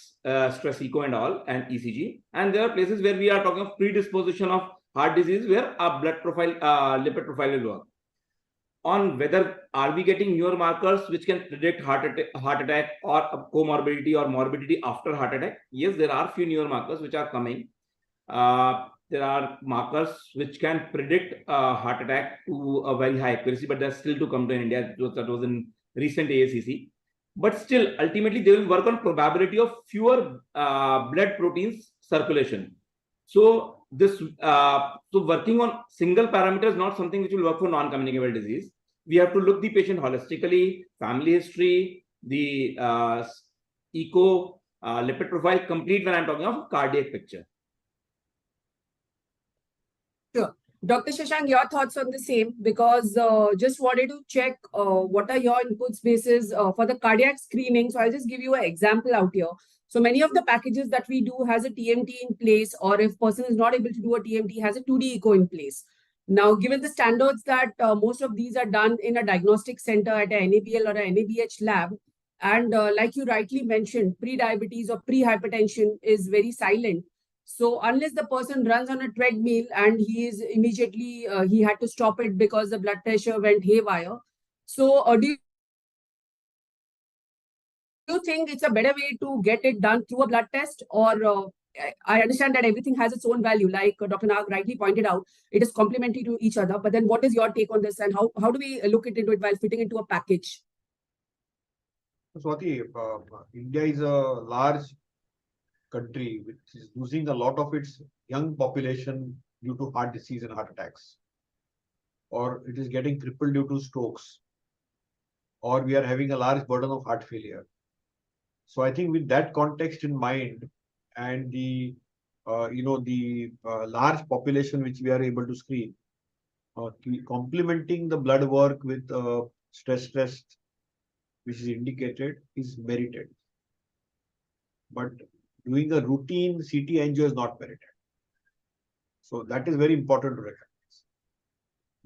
stress echo and all, and ECG. And there are places where we are talking of predisposition of heart disease, where our blood profile, lipid profile will work. On whether are we getting newer markers which can predict heart attack or a comorbidity or morbidity after heart attack. Yes, there are few newer markers which are coming. There are markers which can predict heart attack to a very high accuracy, but that's still to come to in India. That was in recent AACC. But still, ultimately, they will work on probability of fewer blood proteins circulation. So this, so working on single parameter is not something which will work for non-communicable disease. We have to look the patient holistically, family history, the echo, lipid profile, complete when I'm talking of cardiac picture. Sure. Dr. Shashank, your thoughts on the same, because just wanted to check what are your inputs basis for the cardiac screening. So I'll just give you an example out here. So many of the packages that we do has a TMT in place, or if person is not able to do a TMT, has a 2D echo in place. Now, given the standards that most of these are done in a diagnostic center at a NABL or a NABH lab, and like you rightly mentioned, pre-diabetes or pre-hypertension is very silent. So unless the person runs on a treadmill and he is immediately, he had to stop it because the blood pressure went haywire. So do you think it's a better way to get it done through a blood test? Or I understand that everything has its own value, like Dr. Nag rightly pointed out, it is complementary to each other. But then what is your take on this, and how do we look into it while fitting into a package? Swati, India is a large country which is losing a lot of its young population due to heart disease and heart attacks, or it is getting crippled due to strokes, or we are having a large burden of heart failure. So I think with that context in mind, and the large population which we are able to screen, complementing the blood work with stress test which is indicated is merited, but doing a routine CT angio is not merited. So that is very important to recognize.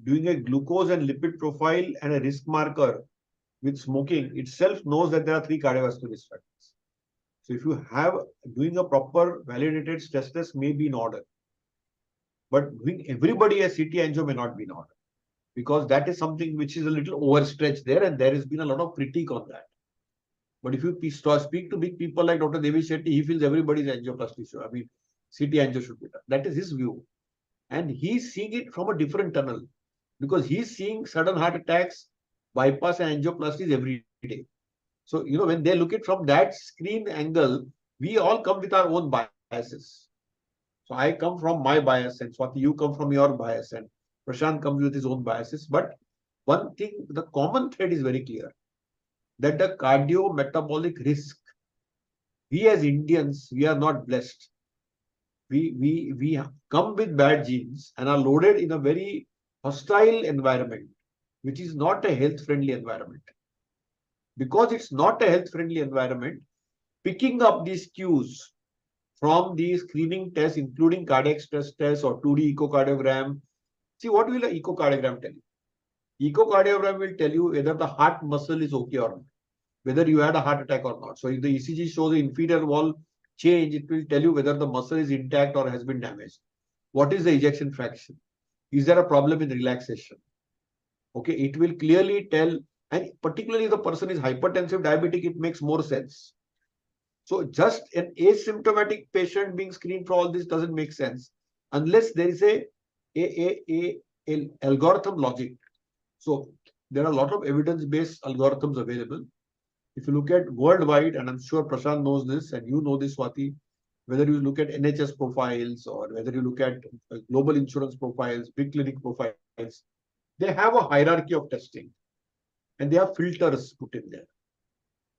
Doing a glucose and lipid profile and a risk marker with smoking itself knows that there are 3 cardiovascular risk factors. So if you have doing a proper validated stress test may be in order, but doing everybody a CT angio may not be in order, because that is something which is a little overstretched there, and there has been a lot of critique on that. But if you speak to big people like Dr. Devi Shetty, he feels everybody's angioplasty. I mean, CT angio should be done. That is his view. And he's seeing it from a different tunnel, because he's seeing sudden heart attacks, bypass and angioplasties every day. So, when they look at from that screen angle, we all come with our own biases. So I come from my bias, and Swati, you come from your bias, and Prashant comes with his own biases. But one thing, the common thread is very clear, that the cardiometabolic risk, we as Indians, we are not blessed. We come with bad genes and are loaded in a very hostile environment, which is not a health-friendly environment. Because it's not a health-friendly environment, picking up these cues from these screening tests, including cardiac stress tests or 2D echocardiogram. See, what will an echocardiogram tell you? Echocardiogram will tell you whether the heart muscle is okay or not, whether you had a heart attack or not. So if the ECG shows the inferior wall change, it will tell you whether the muscle is intact or has been damaged. What is the ejection fraction? Is there a problem in relaxation? Okay, it will clearly tell, and particularly if the person is hypertensive, diabetic, it makes more sense. So just an asymptomatic patient being screened for all this doesn't make sense unless there is a algorithm logic. So there are a lot of evidence-based algorithms available. If you look at worldwide, and I'm sure Prashant knows this, and you know this, Swati, whether you look at NHS profiles or whether you look at global insurance profiles, big clinic profiles, they have a hierarchy of testing and they have filters put in there.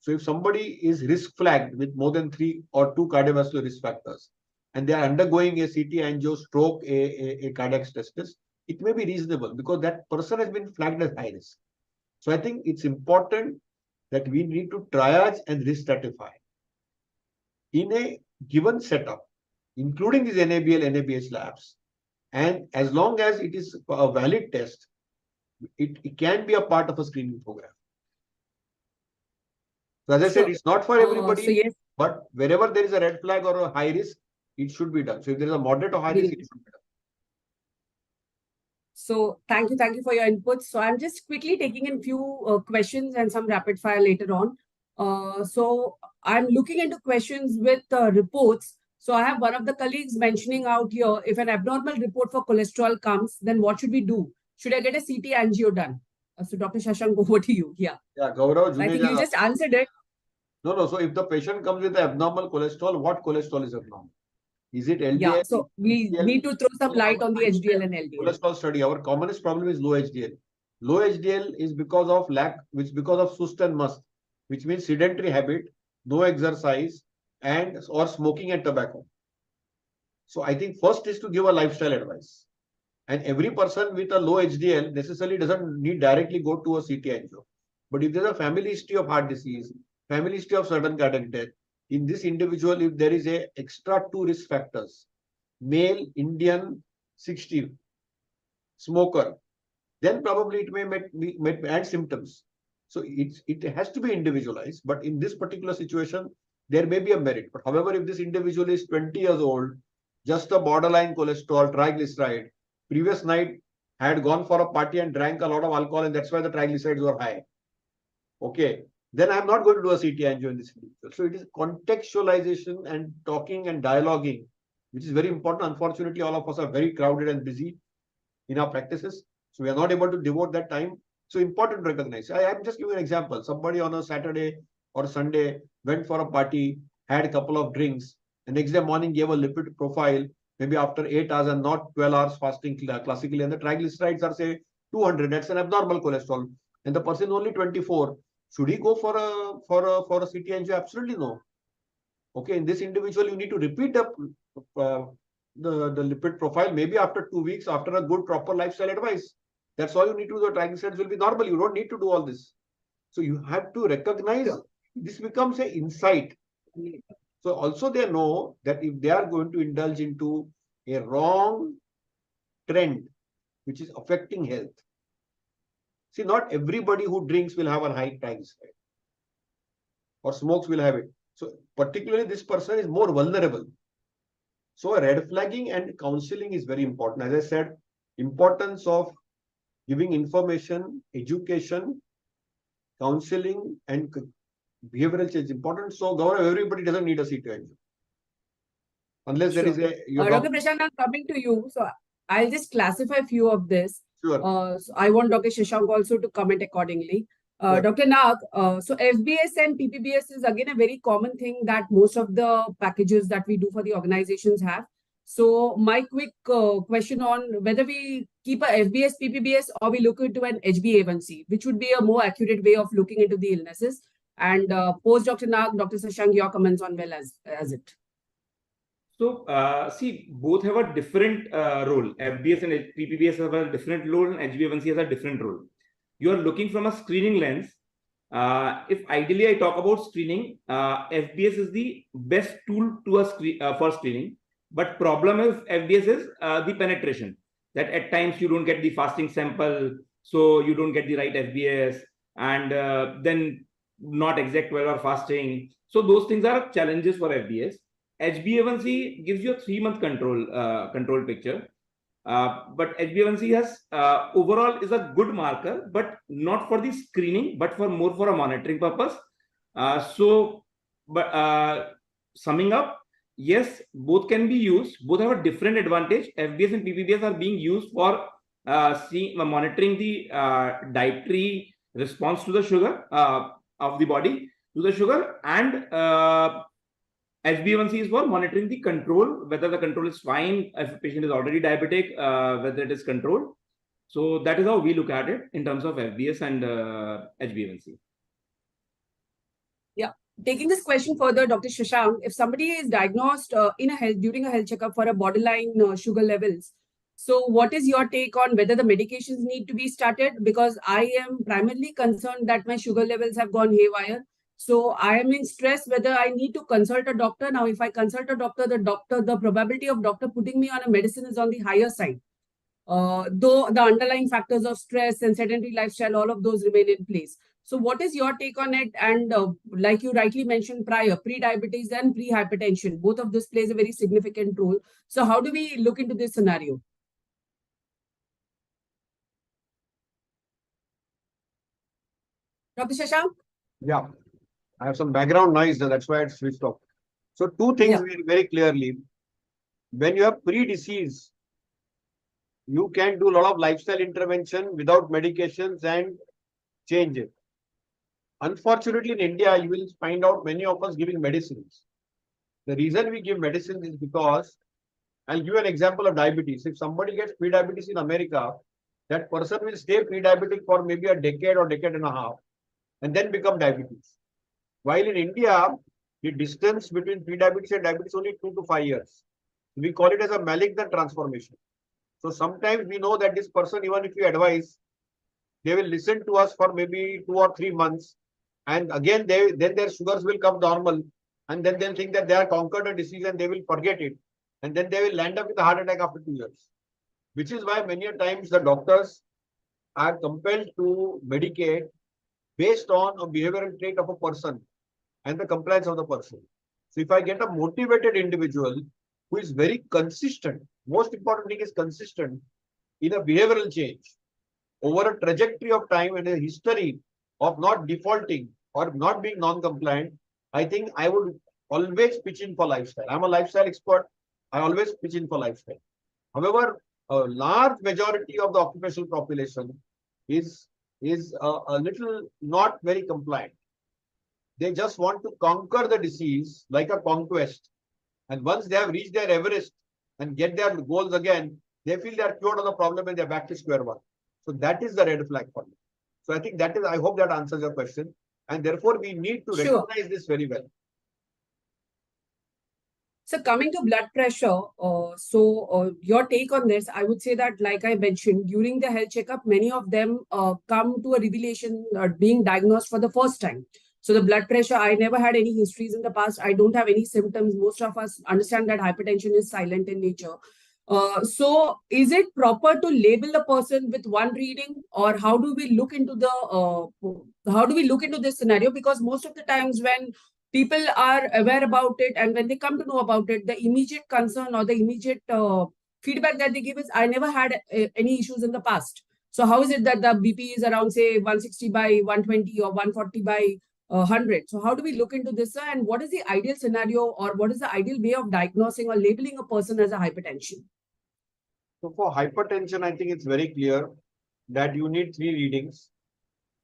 So if somebody is risk flagged with more than 3 or 2 cardiovascular risk factors, and they are undergoing a CT angio, stroke, a cardiac stress test, it may be reasonable because that person has been flagged as high risk. So I think it's important that we need to triage and risk stratify in a given setup, including these NABL, NABH labs. And as long as it is a valid test, it can be a part of a screening program. So as I said, Sure. it's not for So everybody, yes, but wherever there is a red flag or a high risk, it should be done. So if there is a moderate or high risk, it should be done. so thank you for your inputs. So I'm just quickly taking in few questions and some rapid fire later on. So I'm looking into questions with reports. So I have one of the colleagues mentioning out here, if an abnormal report for cholesterol comes, then what should we do? Should I get a CT angio done? So Dr. Shashank, over to you. Yeah. Yeah, Gaurav I think you Juneja. just answered it. No. So if the patient comes with abnormal cholesterol, what cholesterol is abnormal? Is it LDL? Yeah. So we HDL? need to throw some So light on the our HDL and LDL. cholesterol study, our commonest problem is low HDL. Low HDL is because of because of sust and must, which means sedentary habit, no exercise, and or smoking and tobacco. So I think first is to give a lifestyle advice. And every person with a low HDL necessarily doesn't need directly go to a CT angio. But if there's a family history of heart disease, family history of sudden cardiac death, in this individual, if there is a extra 2 risk factors, male, Indian, 60, smoker, then probably it may add symptoms. So it has to be individualized. But in this particular situation, there may be a merit. But however, if this individual is 20 years old, just a borderline cholesterol, triglyceride, previous night had gone for a party and drank a lot of alcohol, and that's why the triglycerides were high. Okay, then I'm not going to do a CT angio in this individual. So it is contextualization and talking and dialoguing, which is very important. Unfortunately, all of us are very crowded and busy in our practices. So we are not able to devote that time. So important to recognize. I'm just giving an example. Somebody on a Saturday or Sunday went for a party, had a couple of drinks, the next day morning gave a lipid profile, maybe after 8 hours and not 12 hours fasting classically, and the triglycerides are say 200. That's an abnormal cholesterol, and the person is only 24. Should he go for a CT angio? Absolutely no. Okay, in this individual, you need to repeat the lipid profile maybe after 2 weeks after a good proper lifestyle advice. That's all you need to do. The triglycerides will be normal. You don't need to do all this. So you have to recognize this becomes an insight. So also they know that if they are going to indulge into a wrong trend, which is affecting health. See, not everybody who drinks will have a high triglyceride or smokes will have it. So particularly this person is more vulnerable. So red flagging and counseling is very important. As I said, importance of giving information, education, counseling, and behavioral change important. So Gaurav, everybody doesn't need a CT angio. Unless there is a... Dr. Prashant, I'm coming to you. So I'll just classify a few of this. Sure. So I want Dr. Shashank also to comment accordingly. Sure. Dr. Nag, so FBS and PPBS is again a very common thing that most of the packages that we do for the organizations have. So my quick question on whether we keep a FBS, PPBS or we look into an HbA1c, which would be a more accurate way of looking into the illnesses. And post Dr. Nag, Dr. Shashank, your comments on well as it. So, see, both have a different role. FBS and PPBS have a different role, and HbA1c has a different role. You are looking from a screening lens. If ideally I talk about screening, FBS is the best tool to for screening. But problem is FBS is the penetration. That at times you don't get the fasting sample, so you don't get the right FBS, and then not exact 12-hour fasting. So those things are challenges for FBS. HbA1c gives you a 3-month control picture. But HbA1c has overall is a good marker, but not for the screening, but more for a monitoring purpose. Summing up, yes, both can be used. Both have a different advantage. FBS and PPBS are being used for monitoring the dietary response to the sugar of the body to the sugar, and HbA1c is for monitoring the control, whether the control is fine, if a patient is already diabetic, whether it is controlled. So that is how we look at it in terms of FBS and HbA1c. Yeah. Taking this question further, Dr. Shashank, if somebody is diagnosed during a health checkup for a borderline sugar levels, so what is your take on whether the medications need to be started? Because I am primarily concerned that my sugar levels have gone haywire. So I am in stress whether I need to consult a doctor. Now, if I consult a doctor, the probability of doctor putting me on a medicine is on the higher side. Though the underlying factors of stress and sedentary lifestyle, all of those remain in place. So what is your take on it? And like you rightly mentioned prior, pre-diabetes and pre-hypertension, both of this plays a very significant role. So how do we look into this scenario? Dr. Shashank? Yeah, I have some background noise, that's why it's switched off. So two things Yeah. very clearly. When you have pre-disease, you can do a lot of lifestyle intervention without medications and change it. Unfortunately, in India, you will find out many of us giving medicines. The reason we give medicines is because, I'll give you an example of diabetes. If somebody gets pre-diabetes in America, that person will stay pre-diabetic for maybe a decade or decade and a half and then become diabetes. While in India, the distance between pre-diabetes and diabetes is only 2 to 5 years. We call it as a malignant transformation. So sometimes we know that this person, even if we advise, they will listen to us for maybe 2 or 3 months. And again, then their sugars will come normal. And then they'll think that they have conquered a disease and they will forget it. And then they will land up with a heart attack after 2 years. Which is why many times the doctors are compelled to medicate based on a behavioral trait of a person and the compliance of the person. So if I get a motivated individual who is very consistent, most important thing is consistent in a behavioral change over a trajectory of time and a history of not defaulting or not being non-compliant, I think I would always pitch in for lifestyle. I'm a lifestyle expert. I always pitch in for lifestyle. However, a large majority of the occupational population is a little not very compliant. They just want to conquer the disease like a conquest. And once they have reached their Everest and get their goals again, they feel they are cured of the problem and they're back to square one. So that is the red flag for me. So I think that is, I hope that answers your question. And therefore, we need to Sure. recognize this very well. So coming to blood pressure, your take on this, I would say that, like I mentioned, during the health checkup, many of them come to a revelation being diagnosed for the first time. So the blood pressure, I never had any histories in the past. I don't have any symptoms. Most of us understand that hypertension is silent in nature. So is it proper to label the person with one reading, or how do we look into this scenario? Because most of the times when people are aware about it and when they come to know about it, the immediate concern or the immediate feedback that they give is, I never had any issues in the past. So how is it that the BP is around, say, 160 by 120 or 140 by 100? So how do we look into this, sir? And what is the ideal scenario, or what is the ideal way of diagnosing or labeling a person as a hypertension? So for hypertension, I think it's very clear that you need 3 readings.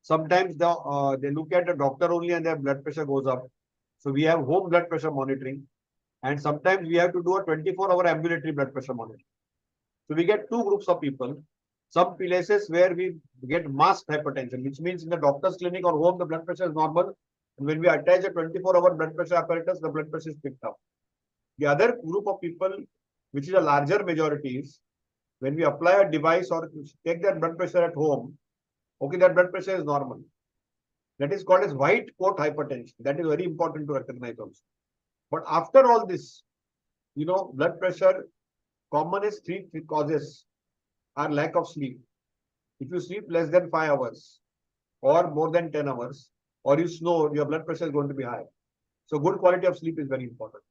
Sometimes they look at the doctor only and their blood pressure goes up. So we have home blood pressure monitoring. And sometimes we have to do a 24-hour ambulatory blood pressure monitoring. So we get 2 groups of people. Some places where we get masked hypertension, which means in the doctor's clinic or home, the blood pressure is normal. And when we attach a 24-hour blood pressure apparatus, the blood pressure is picked up. The other group of people, which is a larger majority, is when we apply a device or take that blood pressure at home, okay, that blood pressure is normal. That is called as white coat hypertension. That is very important to recognize also. But after all this, blood pressure, commonest 3 causes are lack of sleep. If you sleep less than 5 hours or more than 10 hours, or you snore, your blood pressure is going to be high. So good quality of sleep is very important.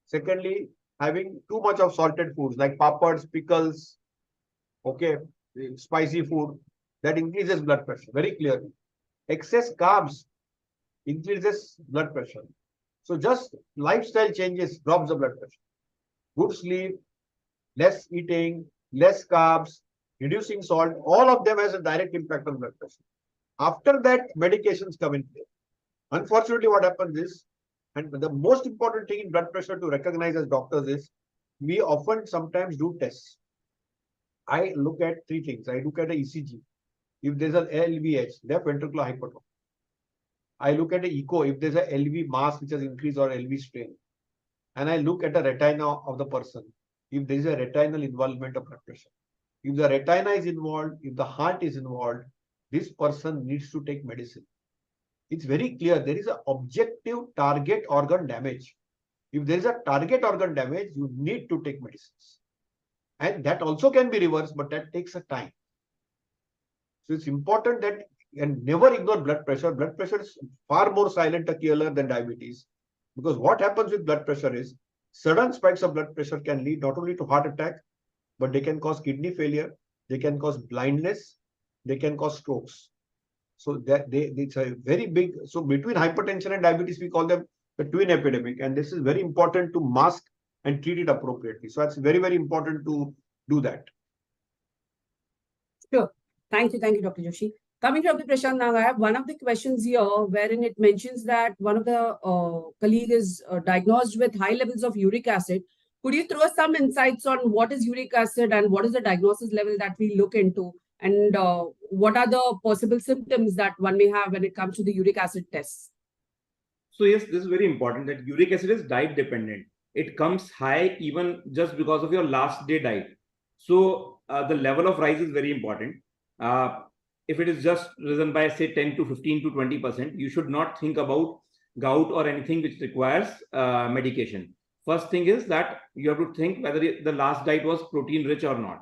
Secondly, having too much of salted foods like papads, pickles, okay, spicy food, that increases blood pressure very clearly. Excess carbs increases blood pressure. So just lifestyle changes drops the blood pressure. Good sleep, less eating, less carbs, reducing salt, all of them has a direct impact on blood pressure. After that, medications come in play. Unfortunately, what happens is, and the most important thing in blood pressure to recognize as doctors is, we often sometimes do tests. I look at 3 things. I look at a ECG. If there's an LVH, left ventricular hypertrophy. I look at an echo if there's a LV mass which has increased or LV strain. And I look at a retina of the person if there is a retinal involvement of blood pressure. If the retina is involved, if the heart is involved, this person needs to take medicine. It's very clear there is an objective target organ damage. If there is a target organ damage, you need to take medicines. And that also can be reversed, but that takes a time. So it's important that and never ignore blood pressure. Blood pressure is far more silent a killer than diabetes, because what happens with blood pressure is sudden spikes of blood pressure can lead not only to heart attack, but they can cause kidney failure, they can cause blindness, they can cause strokes. So that it's a very big. So between hypertension and diabetes, we call them the twin epidemic, and this is very important to mask and treat it appropriately. So it's very, very important to do that. Sure. Thank you, Dr. Joshi. Coming to Dr. Prashant now, I have one of the questions here wherein it mentions that one of the colleague is diagnosed with high levels of uric acid. Could you throw some insights on what is uric acid and what is the diagnosis level that we look into? And what are the possible symptoms that one may have when it comes to the uric acid tests? So yes, this is very important that uric acid is diet dependent. It comes high even just because of your last day diet. So the level of rise is very important. If it is just risen by say 10 to 15 to 20%, you should not think about gout or anything which requires medication. First thing is that you have to think whether the last diet was protein rich or not.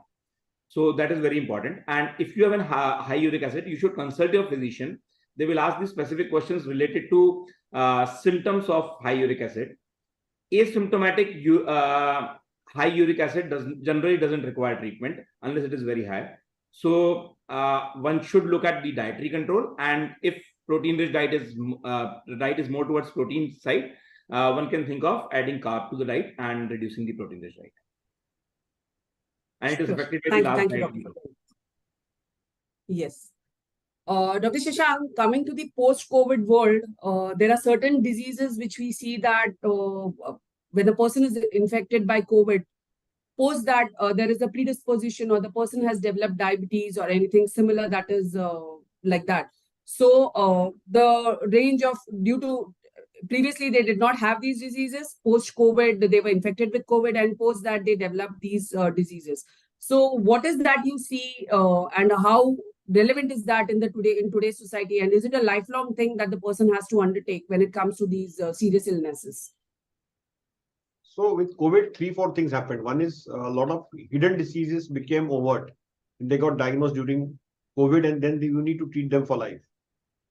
So that is very important. And if you have a high uric acid, you should consult your physician. They will ask the specific questions related to symptoms of high uric acid. Asymptomatic high uric acid generally doesn't require treatment unless it is very high. So one should look at the dietary control, and if protein-rich diet is more towards protein side, one can think of adding carb to the diet and reducing the protein-rich diet. And it is affected by the last diet. Yes. Dr. Shashank, coming to the post-COVID world, there are certain diseases which we see that when a person is infected by COVID, post that there is a predisposition or the person has developed diabetes or anything similar that is like that. So the range of, due to previously they did not have these diseases, post-COVID they were infected with COVID, and post that they developed these diseases. So what is that you see and how relevant is that in today's society, and is it a lifelong thing that the person has to undertake when it comes to these serious illnesses? So with COVID, 3-4 things happened. One is a lot of hidden diseases became overt. They got diagnosed during COVID, and then you need to treat them for life,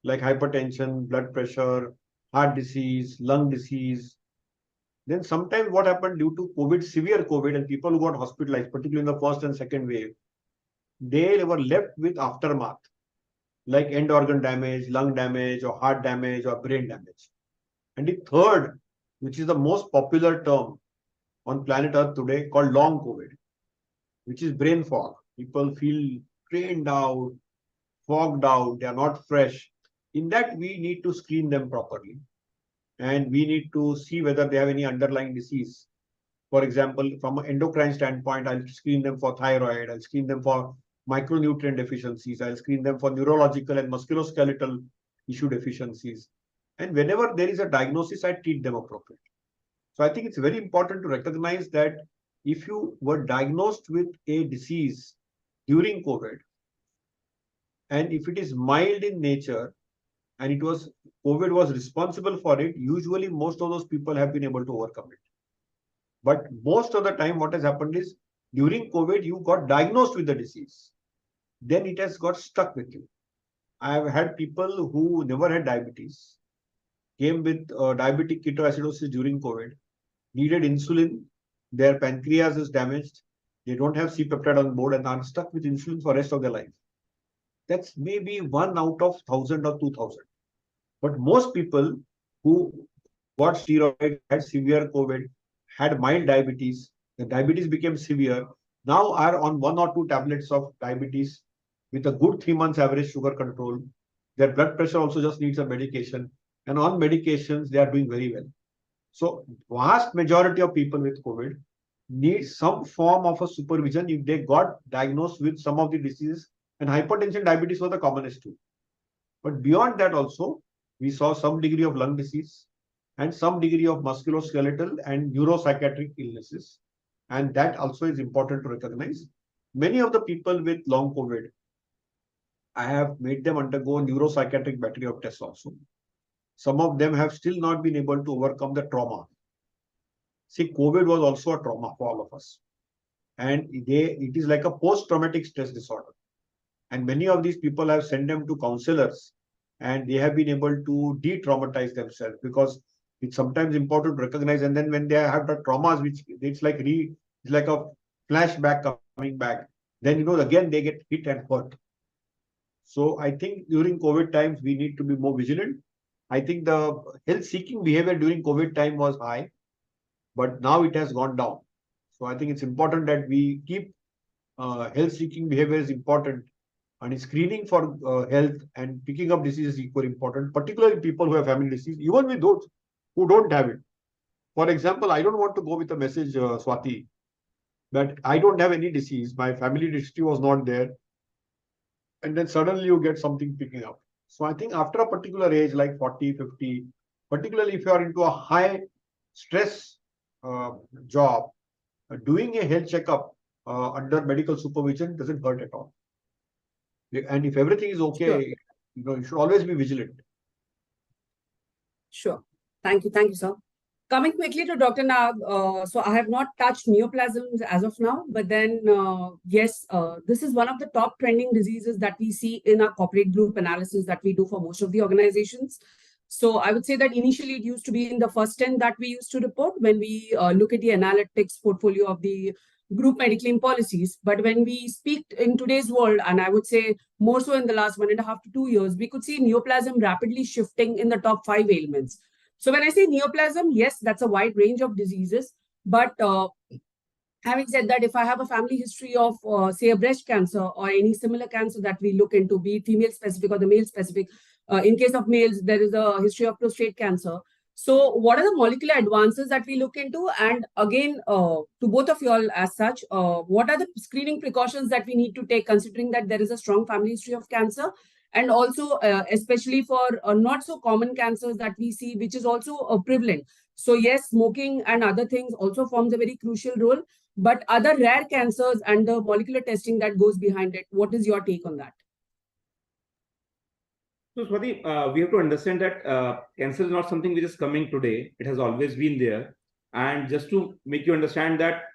like hypertension, blood pressure, heart disease, lung disease. Then sometimes what happened due to COVID, severe COVID, and people who got hospitalized, particularly in the first and second wave, they were left with aftermath, like end organ damage, lung damage, or heart damage, or brain damage. And the third, which is the most popular term on planet Earth today, called long COVID, which is brain fog. People feel drained out, fogged out, they are not fresh. In that, we need to screen them properly. And we need to see whether they have any underlying disease. For example, from an endocrine standpoint, I'll screen them for thyroid, I'll screen them for micronutrient deficiencies, I'll screen them for neurological and musculoskeletal issue deficiencies. And whenever there is a diagnosis, I treat them appropriately. So I think it's very important to recognize that if you were diagnosed with a disease during COVID, and if it is mild in nature, and COVID was responsible for it, usually most of those people have been able to overcome it. But most of the time, what has happened is during COVID, you got diagnosed with the disease. Then it has got stuck with you. I have had people who never had diabetes, came with diabetic ketoacidosis during COVID, needed insulin, their pancreas is damaged, they don't have C-peptide on board, and are stuck with insulin for the rest of their life. That's maybe 1 out of 1,000 or 2,000. But most people who got steroid, had severe COVID, had mild diabetes, the diabetes became severe, now are on 1 or 2 tablets of diabetes with a good 3 months average sugar control. Their blood pressure also just needs a medication. And on medications, they are doing very well. So vast majority of people with COVID need some form of a supervision if they got diagnosed with some of the diseases, and hypertension, diabetes were the commonest two. But beyond that also, we saw some degree of lung disease and some degree of musculoskeletal and neuropsychiatric illnesses. And that also is important to recognize. Many of the people with long COVID, I have made them undergo neuropsychiatric battery of tests also. Some of them have still not been able to overcome the trauma. See, COVID was also a trauma for all of us. And it is like a post-traumatic stress disorder. And many of these people have sent them to counselors, and they have been able to de-traumatize themselves, because it's sometimes important to recognize. And then when they have the traumas, which it's like a flashback coming back, then again they get hit and hurt. So I think during COVID times we need to be more vigilant. I think the health-seeking behavior during COVID time was high, but now it has gone down. So I think it's important that we keep health-seeking behavior is important, and screening for health and picking up disease is equally important, particularly people who have family disease, even with those who don't have it. For example, I don't want to go with a message, Swati, that I don't have any disease, my family history was not there, and then suddenly you get something picking up. So I think after a particular age, like 40, 50, particularly if you are into a high stress job, doing a health checkup under medical supervision doesn't hurt at all. And if everything is okay, Sure. you should always be vigilant. Sure. Thank you, sir. Coming quickly to Dr. Nag, so I have not touched neoplasms as of now, but then yes, this is one of the top trending diseases that we see in our corporate group analysis that we do for most of the organizations. So I would say that initially it used to be in the first 10 that we used to report when we look at the analytics portfolio of the group mediclaim policies. But when we speak in today's world, and I would say more so in the last 1.5 to 2 years, we could see neoplasm rapidly shifting in the top 5 ailments. So when I say neoplasm, yes, that's a wide range of diseases. But having said that, if I have a family history of, say, a breast cancer or any similar cancer that we look into, be it female specific or the male specific, in case of males, there is a history of prostate cancer. So what are the molecular advances that we look into? And again, to both of you all as such, what are the screening precautions that we need to take, considering that there is a strong family history of cancer? And also, especially for not so common cancers that we see, which is also prevalent. So yes, smoking and other things also forms a very crucial role, but other rare cancers and the molecular testing that goes behind it, what is your take on that? So Swati, we have to understand that cancer is not something which is coming today. It has always been there. And just to make you understand that,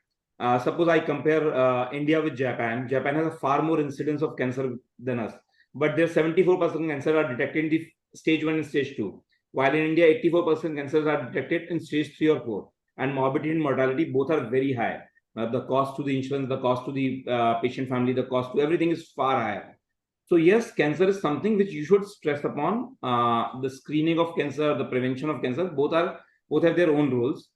suppose I compare India with Japan. Japan has a far more incidence of cancer than us. But their 74% cancer are detected in the stage 1 and stage 2. While in India, 84% cancers are detected in stage 3 or 4. And morbidity and mortality both are very high. The cost to the insurance, the cost to the patient family, the cost to everything is far higher. So yes, cancer is something which you should stress upon. The screening of cancer, the prevention of cancer, both have their own roles.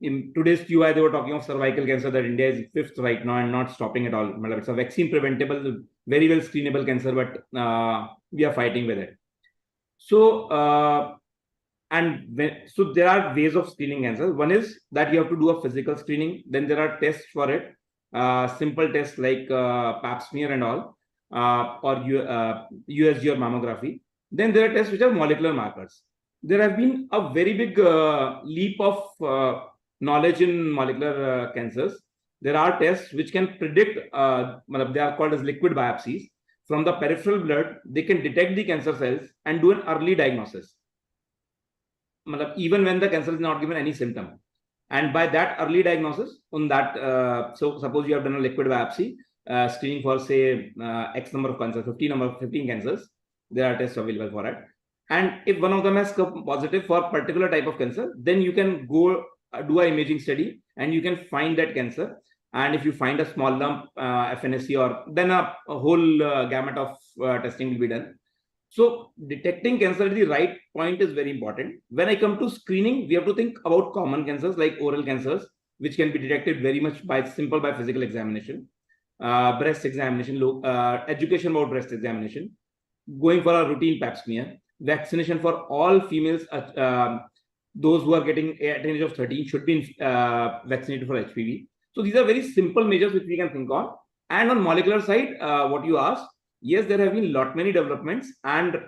In today's QI, they were talking of cervical cancer, that India is 5th right now and not stopping at all. It's a vaccine preventable, very well screenable cancer, but we are fighting with it. So, so there are ways of screening cancer. One is that you have to do a physical screening. Then there are tests for it, simple tests like pap smear and all, or USG or mammography. Then there are tests which are molecular markers. There have been a very big leap of knowledge in molecular cancers. There are tests which can predict, they are called as liquid biopsies. From the peripheral blood, they can detect the cancer cells and do an early diagnosis, even when the cancer is not given any symptom. And by that early diagnosis, on that, so suppose you have done a liquid biopsy, screening for, say, X number of cancers, 15 cancers, there are tests available for it. And if one of them has come positive for a particular type of cancer, then you can go do an imaging study and you can find that cancer. And if you find a small lump, FNSC, or then a whole gamut of testing will be done. So detecting cancer at the right point is very important. When I come to screening, we have to think about common cancers like oral cancers, which can be detected very much by physical examination, breast examination, education about breast examination, going for a routine pap smear, vaccination for all females. Those who are getting at an age of 13 should be vaccinated for HPV. So these are very simple measures which we can think on. And on molecular side, what you asked, yes, there have been many developments, and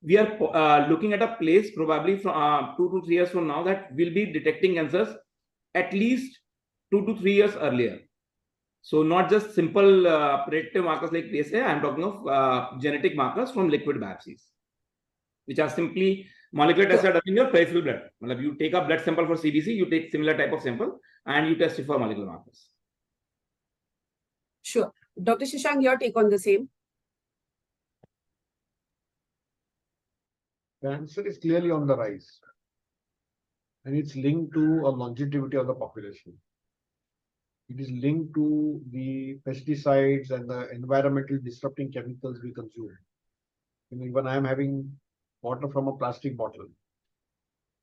we are looking at a place probably from 2 to 3 years from now that we'll be detecting cancers at least 2 to 3 years earlier. So not just simple predictive markers like PSA, I'm talking of genetic markers from liquid biopsies, which are simply molecular tests are done in your peripheral blood. You take a blood sample for CBC, you take similar type of sample and you test it for molecular markers. Sure. Dr. Shashank, your take on the same? Cancer is clearly on the rise, and it's linked to a longevity of the population. It is linked to the pesticides and the environmental disrupting chemicals we consume. Even I am having water from a plastic bottle.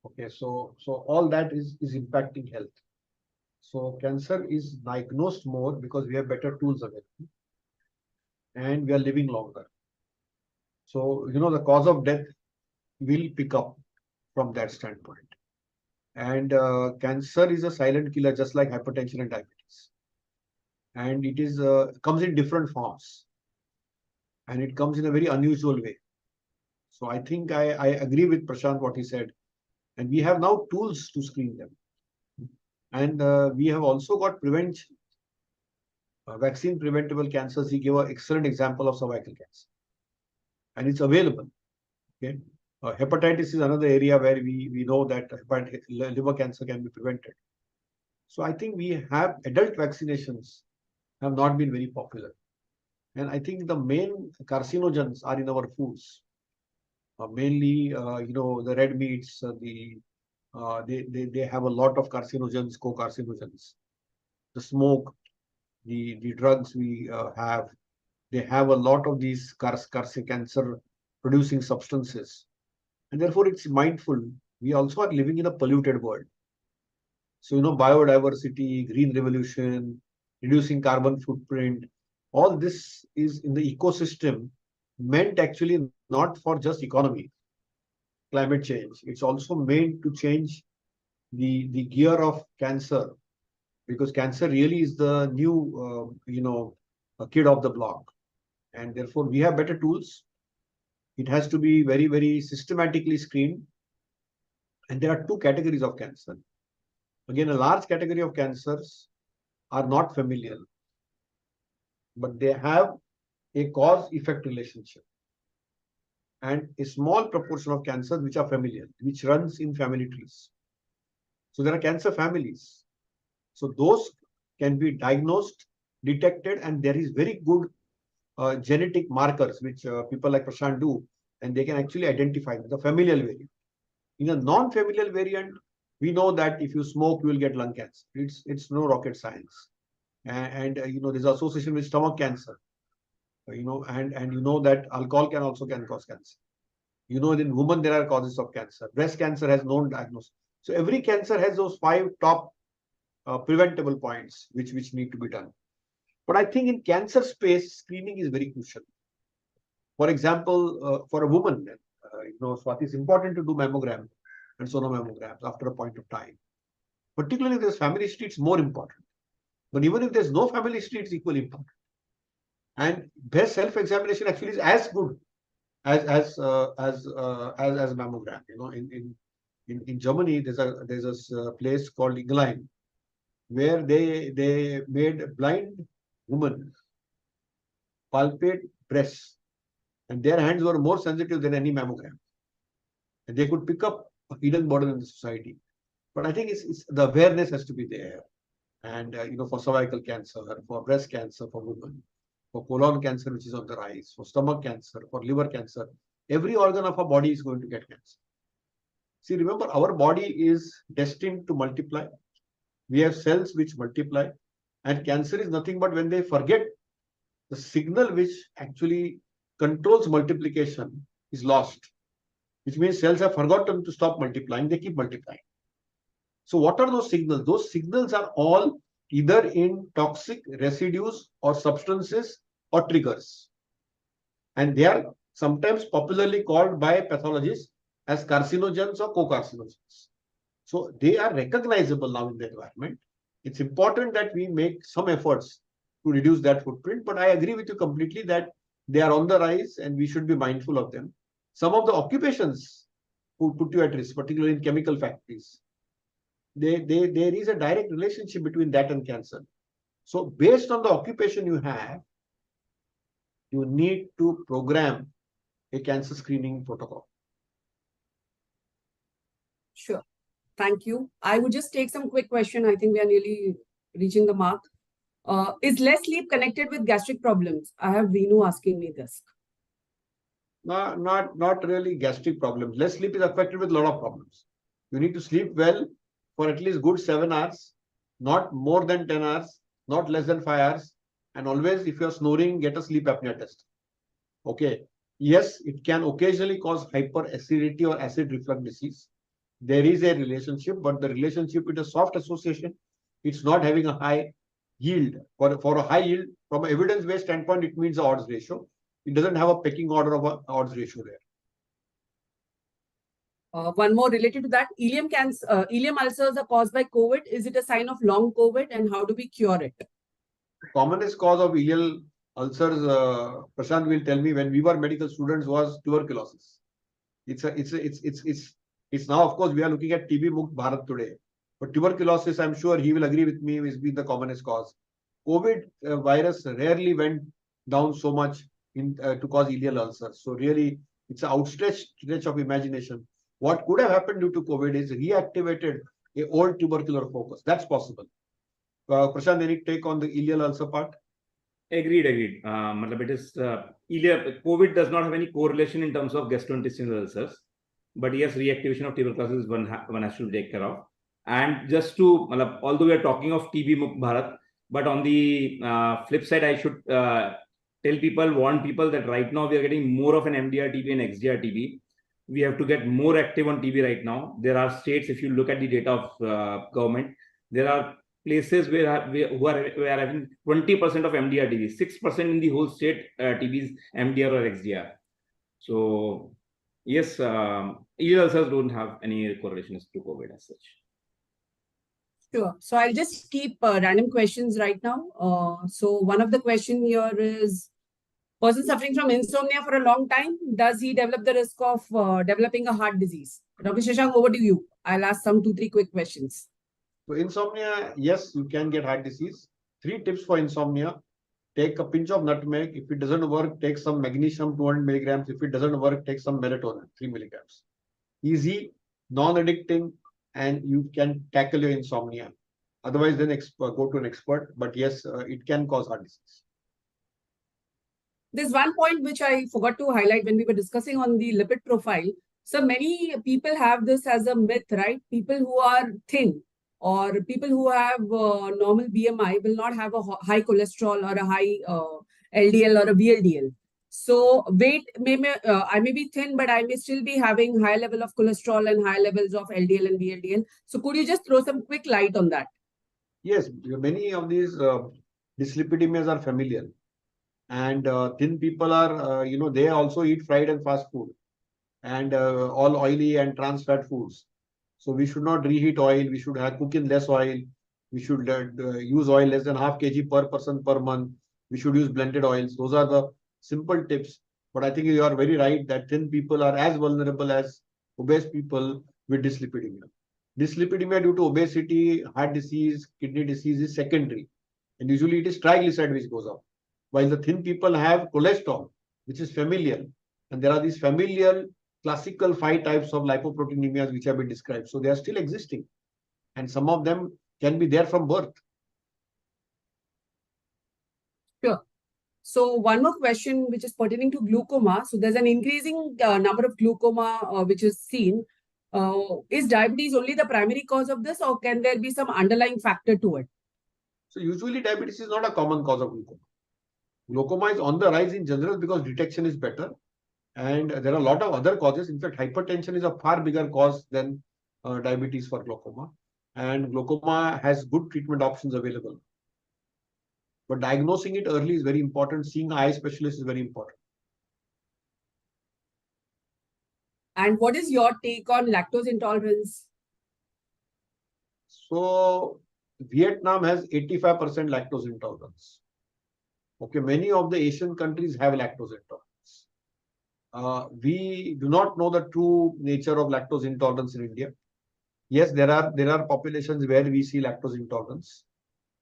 Okay, so all that is impacting health. So cancer is diagnosed more because we have better tools available and we are living longer. So the cause of death will pick up from that standpoint. And cancer is a silent killer, just like hypertension and diabetes. And it is comes in different forms, and it comes in a very unusual way. So I think I agree with Prashant what he said, and we have now tools to screen them, and we have also got prevention, vaccine preventable cancers. He gave an excellent example of cervical cancer, and it's available. Okay, hepatitis is another area where we know that liver cancer can be prevented. So I think we have adult vaccinations have not been very popular. And I think the main carcinogens are in our foods. Mainly, the red meats, they have a lot of carcinogens, co-carcinogens. The smoke, the drugs we have, they have a lot of these cancer producing substances. And therefore, it's mindful. We also are living in a polluted world. So, biodiversity, green revolution, reducing carbon footprint, all this is in the ecosystem meant actually not for just economy, climate change. It's also meant to change the gear of cancer, because cancer really is the new, a kid of the block. And therefore, we have better tools. It has to be very, very systematically screened. And there are two categories of cancer. Again, a large category of cancers are not familial, but they have a cause-effect relationship. And a small proportion of cancers which are familial, which runs in family trees. So there are cancer families. So those can be diagnosed, detected, and there is very good genetic markers which people like Prashant do, and they can actually identify the familial variant. In a non-familial variant, we know that if you smoke, you will get lung cancer. It's no rocket science. And there's association with stomach cancer. And you know that alcohol can cause cancer. In women there are causes of cancer. Breast cancer has known diagnosis. So every cancer has those 5 top preventable points which need to be done. But I think in cancer space, screening is very crucial. For example, for a woman, Swati, it's important to do mammogram and sonomammograms after a point of time. Particularly if there's family history, it's more important. But even if there's no family history, it's equally important. And breast self-examination actually is as good as mammogram. In Germany, there's a place called Inglein, where they made blind women palpate breasts, and their hands were more sensitive than any mammogram, and they could pick up a hidden burden in the society. But I think it's the awareness has to be there, and for cervical cancer, for breast cancer, for women, for colon cancer, which is on the rise, for stomach cancer, for liver cancer, every organ of our body is going to get cancer. See, remember, our body is destined to multiply. We have cells which multiply, and cancer is nothing but when they forget the signal which actually controls multiplication is lost, which means cells have forgotten to stop multiplying, they keep multiplying. So what are those signals? Those signals are all either in toxic residues or substances or triggers. And they are sometimes popularly called by pathologists as carcinogens or co-carcinogens. So they are recognizable now in the environment. It's important that we make some efforts to reduce that footprint, but I agree with you completely that they are on the rise and we should be mindful of them. Some of the occupations who put you at risk, particularly in chemical factories, there is a direct relationship between that and cancer. So based on the occupation you have, you need to program a cancer screening protocol. Sure. Thank you. I would just take some quick question. I think we are nearly reaching the mark. Is less sleep connected with gastric problems? I have Veenu asking me this. Not really gastric problems. Less sleep is affected with a lot of problems. You need to sleep well for at least good 7 hours, not more than 10 hours, not less than 5 hours. And always, if you're snoring, get a sleep apnea test. Okay. Yes, it can occasionally cause hyperacidity or acid reflux disease. There is a relationship, but the relationship is a soft association. It's not having a high yield. For a high yield, from an evidence-based standpoint, it means the odds ratio. It doesn't have a pecking order of an odds ratio there. One more related to that, ileum ulcers are caused by COVID. Is it a sign of long COVID, and how do we cure it? Commonest cause of ileal ulcers, Prashant will tell me, when we were medical students, was tuberculosis. It's now, of course, we are looking at TB Mukt Bharat today. But tuberculosis, I'm sure he will agree with me, has been the commonest cause. COVID virus rarely went down so much to cause ileal ulcers. So really, it's an outstretched stretch of imagination. What could have happened due to COVID is reactivated a old tubercular focus. That's possible. Prashant, any take on the ileal ulcer part? Agreed. It is COVID does not have any correlation in terms of gastrointestinal ulcers, but yes, reactivation of tuberculosis one has to take care of. And just to, although we are talking of TB Mukt Bharat, but on the flip side, I should warn people that right now we are getting more of an MDR TB and XDR TB. We have to get more active on TB right now. There are states, if you look at the data of government, there are places where are having 20% of MDR TB, 6% in the whole state TBs MDR or XDR. So yes, ileal ulcers don't have any correlations to COVID as such. Sure. So I'll just keep random questions right now. So one of the question here is, person suffering from insomnia for a long time, does he develop the risk of developing a heart disease? Dr. Shashank, over to you. I'll ask some 2-3 quick questions. So insomnia, yes, you can get heart disease. 3 tips for insomnia. Take a pinch of nutmeg. If it doesn't work, take some magnesium 200 milligrams. If it doesn't work, take some melatonin 3 milligrams. Easy, non-addicting, and you can tackle your insomnia. Otherwise, then go to an expert. But yes, it can cause heart disease. There's one point which I forgot to highlight when we were discussing on the lipid profile. So many people have this as a myth, right? People who are thin or people who have normal BMI will not have a high cholesterol or a high LDL or a VLDL. So weight, I may be thin, but I may still be having high level of cholesterol and high levels of LDL and VLDL. So could you just throw some quick light on that? Yes, many of these dyslipidemias are familial. And thin people are, they also eat fried and fast food and all oily and trans fat foods. So we should not reheat oil. We should cook in less oil. We should use oil less than half kg per person per month. We should use blended oils. Those are the simple tips. But I think you are very right that thin people are as vulnerable as obese people with dyslipidemia. Dyslipidemia due to obesity, heart disease, kidney disease is secondary. And usually it is triglyceride which goes up. While the thin people have cholesterol, which is familial. And there are these familial classical 5 types of lipoproteinemias which have been described. So they are still existing. And some of them can be there from birth. Sure. So one more question which is pertaining to glaucoma. So there's an increasing number of glaucoma which is seen. Is diabetes only the primary cause of this, or can there be some underlying factor to it? So usually diabetes is not a common cause of glaucoma. Glaucoma is on the rise in general because detection is better. And there are a lot of other causes. In fact, hypertension is a far bigger cause than diabetes for glaucoma. And glaucoma has good treatment options available. But diagnosing it early is very important. Seeing an eye specialist is very important. And what is your take on lactose intolerance? So Vietnam has 85% lactose intolerance. Okay, many of the Asian countries have lactose intolerance. We do not know the true nature of lactose intolerance in India. Yes, there are populations where we see lactose intolerance.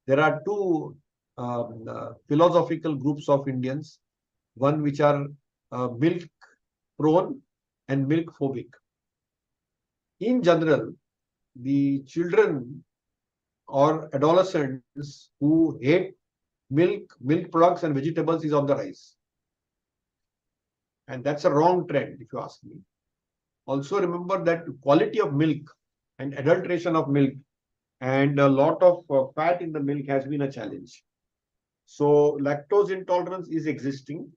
There are 2 philosophical groups of Indians, one which are milk prone and milk phobic. In general, the children or adolescents who hate milk products and vegetables is on the rise. And that's a wrong trend, if you ask me. Also remember that quality of milk and adulteration of milk and a lot of fat in the milk has been a challenge. So lactose intolerance is existing.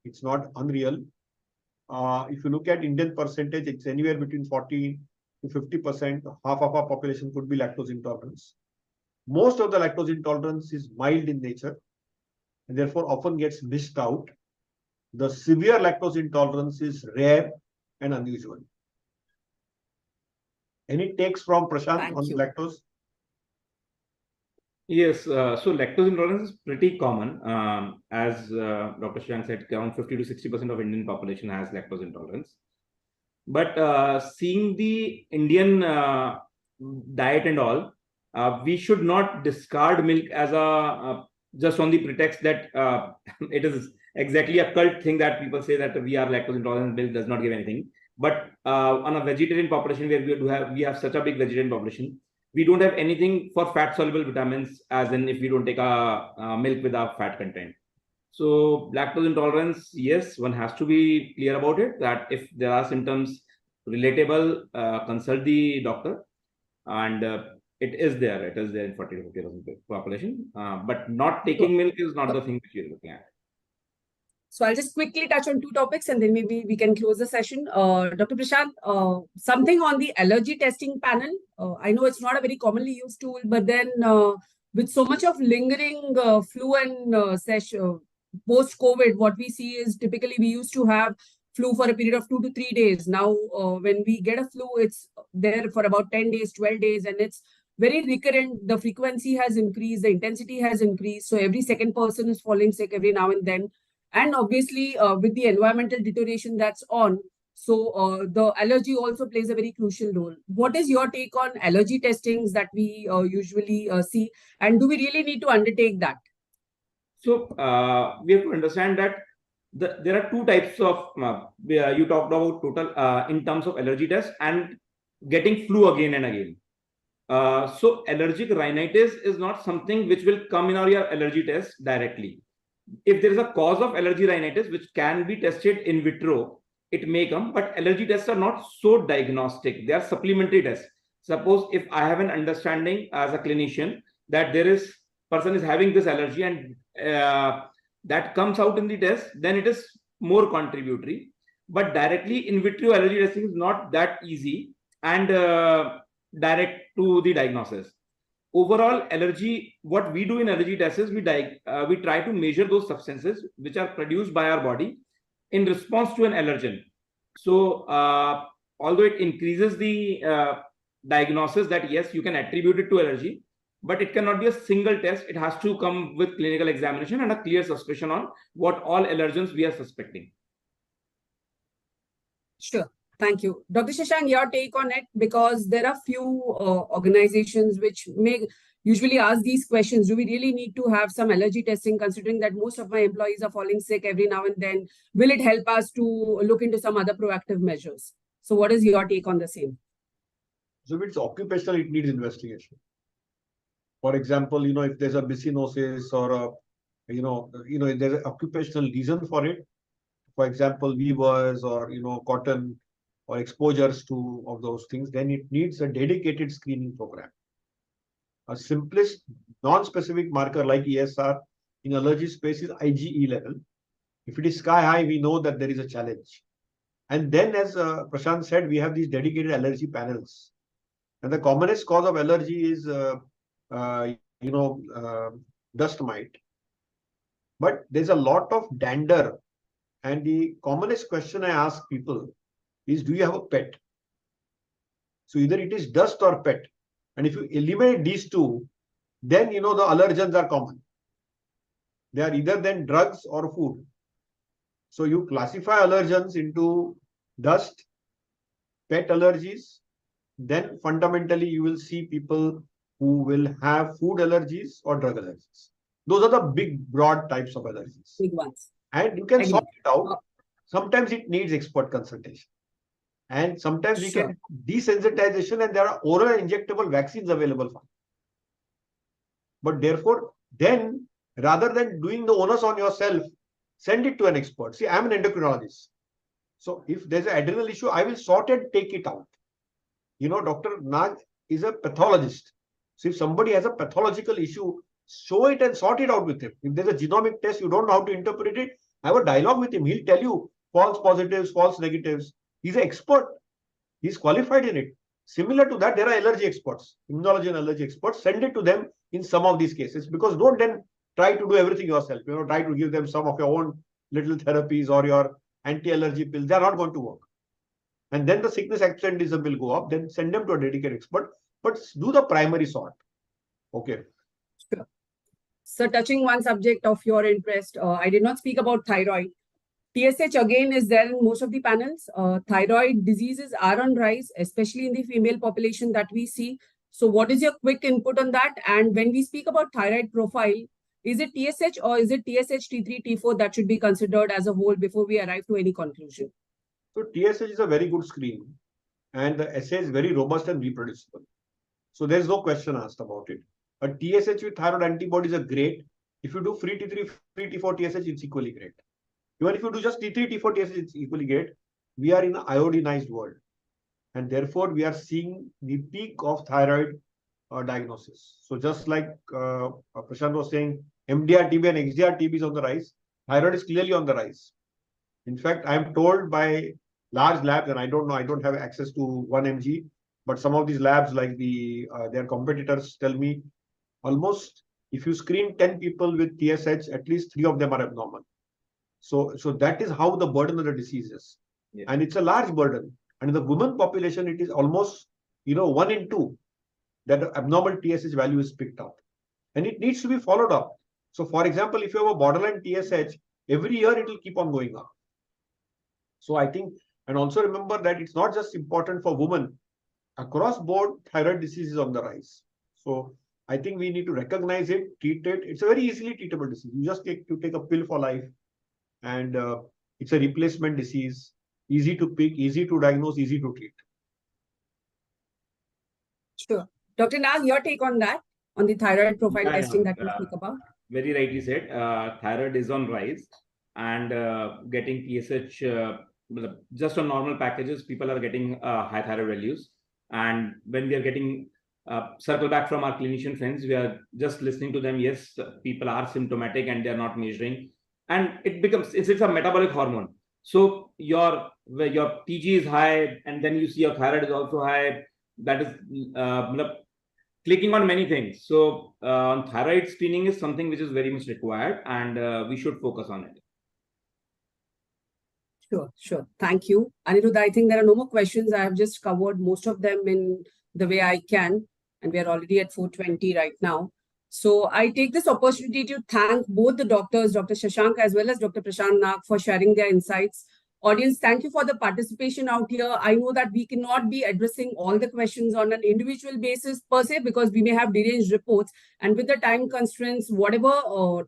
It's not unreal. If you look at Indian percentage, it's anywhere between 40 to 50%. Half of our population could be lactose intolerance. Most of the lactose intolerance is mild in nature and therefore often gets missed out. The severe lactose intolerance is rare and unusual. Any takes from Prashant Thank on you. lactose? Yes, so lactose intolerance is pretty common. As Dr. Shashank said, around 50 to 60% of Indian population has lactose intolerance. But seeing the Indian diet and all, we should not discard milk as just on the pretext that it is exactly a cult thing that people say that we are lactose intolerant, milk does not give anything. But on a vegetarian population where we have such a big vegetarian population, we don't have anything for fat soluble vitamins, as in if we don't take a milk with a fat content. So lactose intolerance, yes, one has to be clear about it, that if there are symptoms relatable, consult the doctor. And it is there in 40 to 50% population. But not taking milk is not the thing which you're looking at. So I'll just quickly touch on two topics and then maybe we can close the session. Dr. Prashant, something on the allergy testing panel. I know it's not a very commonly used tool, but then with so much of lingering flu and post-COVID, what we see is typically we used to have flu for a period of 2 to 3 days. Now, when we get a flu, it's there for about 10 days, 12 days, and it's very recurrent. The frequency has increased, the intensity has increased. So every second person is falling sick every now and then. And obviously, with the environmental deterioration that's on, so the allergy also plays a very crucial role. What is your take on allergy testings that we usually see? And do we really need to undertake that? So we have to understand that there are two types of, you talked about total in terms of allergy test and getting flu again and again. So allergic rhinitis is not something which will come in your allergy test directly. If there is a cause of allergy rhinitis which can be tested in vitro, it may come, but allergy tests are not so diagnostic. They are supplementary tests. Suppose if I have an understanding as a clinician that person is having this allergy and that comes out in the test, then it is more contributory. But directly in vitro allergy testing is not that easy and direct to the diagnosis. Overall allergy, what we do in allergy tests is we try to measure those substances which are produced by our body in response to an allergen. So although it increases the diagnosis that yes, you can attribute it to allergy, but it cannot be a single test. It has to come with clinical examination and a clear suspicion on what all allergens we are suspecting. Sure. Thank you. Dr. Shashank, your take on it, because there are few organizations which may usually ask these questions. Do we really need to have some allergy testing, considering that most of my employees are falling sick every now and then? Will it help us to look into some other proactive measures? So what is your take on the same? So if it's occupational, it needs investigation. For example, if there's a byssinosis or if there's an occupational reason for it, for example, weavers or, cotton or exposures to of those things, then it needs a dedicated screening program. A simplest non-specific marker like ESR in allergy space is IgE level. If it is sky high, we know that there is a challenge. And then, as Prashant said, we have these dedicated allergy panels. And the commonest cause of allergy is, dust mite. But there's a lot of dander. And the commonest question I ask people is, do you have a pet? So either it is dust or pet. And if you eliminate these two, then, the allergens are common. They are either then drugs or food. So you classify allergens into dust, pet allergies. Then fundamentally, you will see people who will have food allergies or drug allergies. Those are the big, broad types of allergies. Big ones. And you can sort it out. Sometimes it needs expert consultation. And sometimes we can desensitization, and there are oral and injectable vaccines available for it. But therefore, then Rather than doing the onus on yourself, send it to an expert. See, I'm an endocrinologist. So if there's an adrenal issue, I will sort and take it out. Dr. Nag is a pathologist. So if somebody has a pathological issue, show it and sort it out with him. If there's a genomic test, you don't know how to interpret it, have a dialogue with him. He'll tell you false positives, false negatives. He's an expert. He's qualified in it. Similar to that, there are allergy experts, immunology and allergy experts. Send it to them in some of these cases, because don't then try to do everything yourself. Try to give them some of your own little therapies or your anti-allergy pills. They're not going to work. And then the sickness absenteeism will go up. Then send them to a dedicated expert, but do the primary sort. Okay. Sure. So touching one subject of your interest, I did not speak about thyroid. TSH again is there in most of the panels. Thyroid diseases are on rise, especially in the female population that we see. So what is your quick input on that? And when we speak about thyroid profile, is it TSH or is it TSH, T3, T4 that should be considered as a whole before we arrive to any conclusion? So TSH is a very good screen, and the assay is very robust and reproducible. So there's no question asked about it. A TSH with thyroid antibodies are great. If you do free T3, free T4 TSH, it's equally great. Even if you do just T3, T4 TSH, it's equally great. We are in an iodinized world, and therefore we are seeing the peak of thyroid diagnosis. So just like Prashant was saying, MDR TB and XDR TB is on the rise. Thyroid is clearly on the rise. In fact, I am told by large labs, and I don't know, I don't have access to 1mg, but some of these labs, like their competitors, tell me almost if you screen 10 people with TSH, at least 3 of them are abnormal. So that is how the burden of the disease is. Yeah. And it's a large burden. And in the women population, it is almost 1 in 2 that the abnormal TSH value is picked up. And it needs to be followed up. So for example, if you have a borderline TSH, every year it will keep on going up. So I think, and also remember that it's not just important for women. Across board, thyroid disease is on the rise. So I think we need to recognize it, treat it. It's a very easily treatable disease. You just take a pill for life, and it's a replacement disease. Easy to pick, easy to diagnose, easy to treat. Sure. Dr. Nag, your take on that, on the thyroid profile testing that we speak about? Very rightly said. Thyroid is on rise, and getting TSH, just on normal packages, people are getting high thyroid values. And when we are getting circle back from our clinician friends, we are just listening to them. Yes, people are symptomatic and they are not measuring, and it's a metabolic hormone. So your TG is high, and then you see your thyroid is also high. That is clicking on many things. So thyroid screening is something which is very much required, and we should focus on it. Sure. Thank you. Anirudh, I think there are no more questions. I have just covered most of them in the way I can, and we are already at 4:20 right now. So I take this opportunity to thank both the doctors, Dr. Shashank as well as Dr. Prashant Nag, for sharing their insights. Audience, thank you for the participation out here. I know that we cannot be addressing all the questions on an individual basis per se, because we may have deranged reports, and with the time constraints, whatever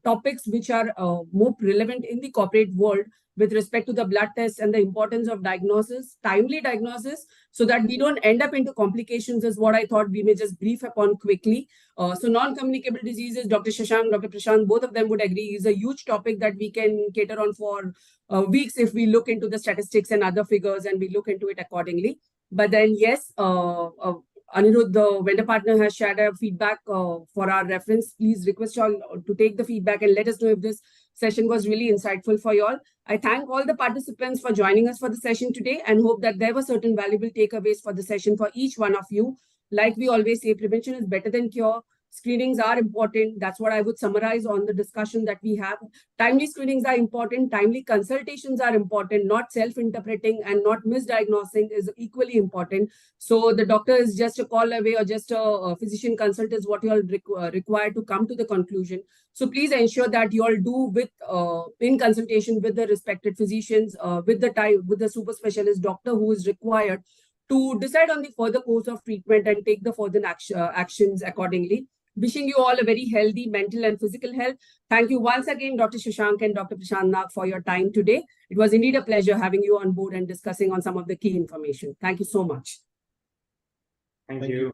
topics which are more relevant in the corporate world with respect to the blood tests and the importance of diagnosis, timely diagnosis, so that we don't end up into complications, is what I thought we may just brief upon quickly. So non-communicable diseases, Dr. Shashank, Dr. Prashant, both of them would agree, is a huge topic that we can cater on for weeks if we look into the statistics and other figures and we look into it accordingly. But then, yes, Anirudh, the vendor partner, has shared a feedback for our reference. Please request you all to take the feedback and let us know if this session was really insightful for you all. I thank all the participants for joining us for the session today, and hope that there were certain valuable takeaways for the session for each one of you. Like we always say, prevention is better than cure. Screenings are important. That's what I would summarize on the discussion that we have. Timely screenings are important. Timely consultations are important. Not self-interpreting and not misdiagnosing is equally important. So the doctor is just a call away, or just a physician consult is what you all require to come to the conclusion. So please ensure that you all do with in consultation with the respected physicians, with the super specialist doctor who is required to decide on the further course of treatment and take the further actions accordingly. Wishing you all a very healthy mental and physical health. Thank you once again, Dr. Shashank and Dr. Prashant Nag, for your time today. It was indeed a pleasure having you on board and discussing on some of the key information. Thank you so much. Thank you.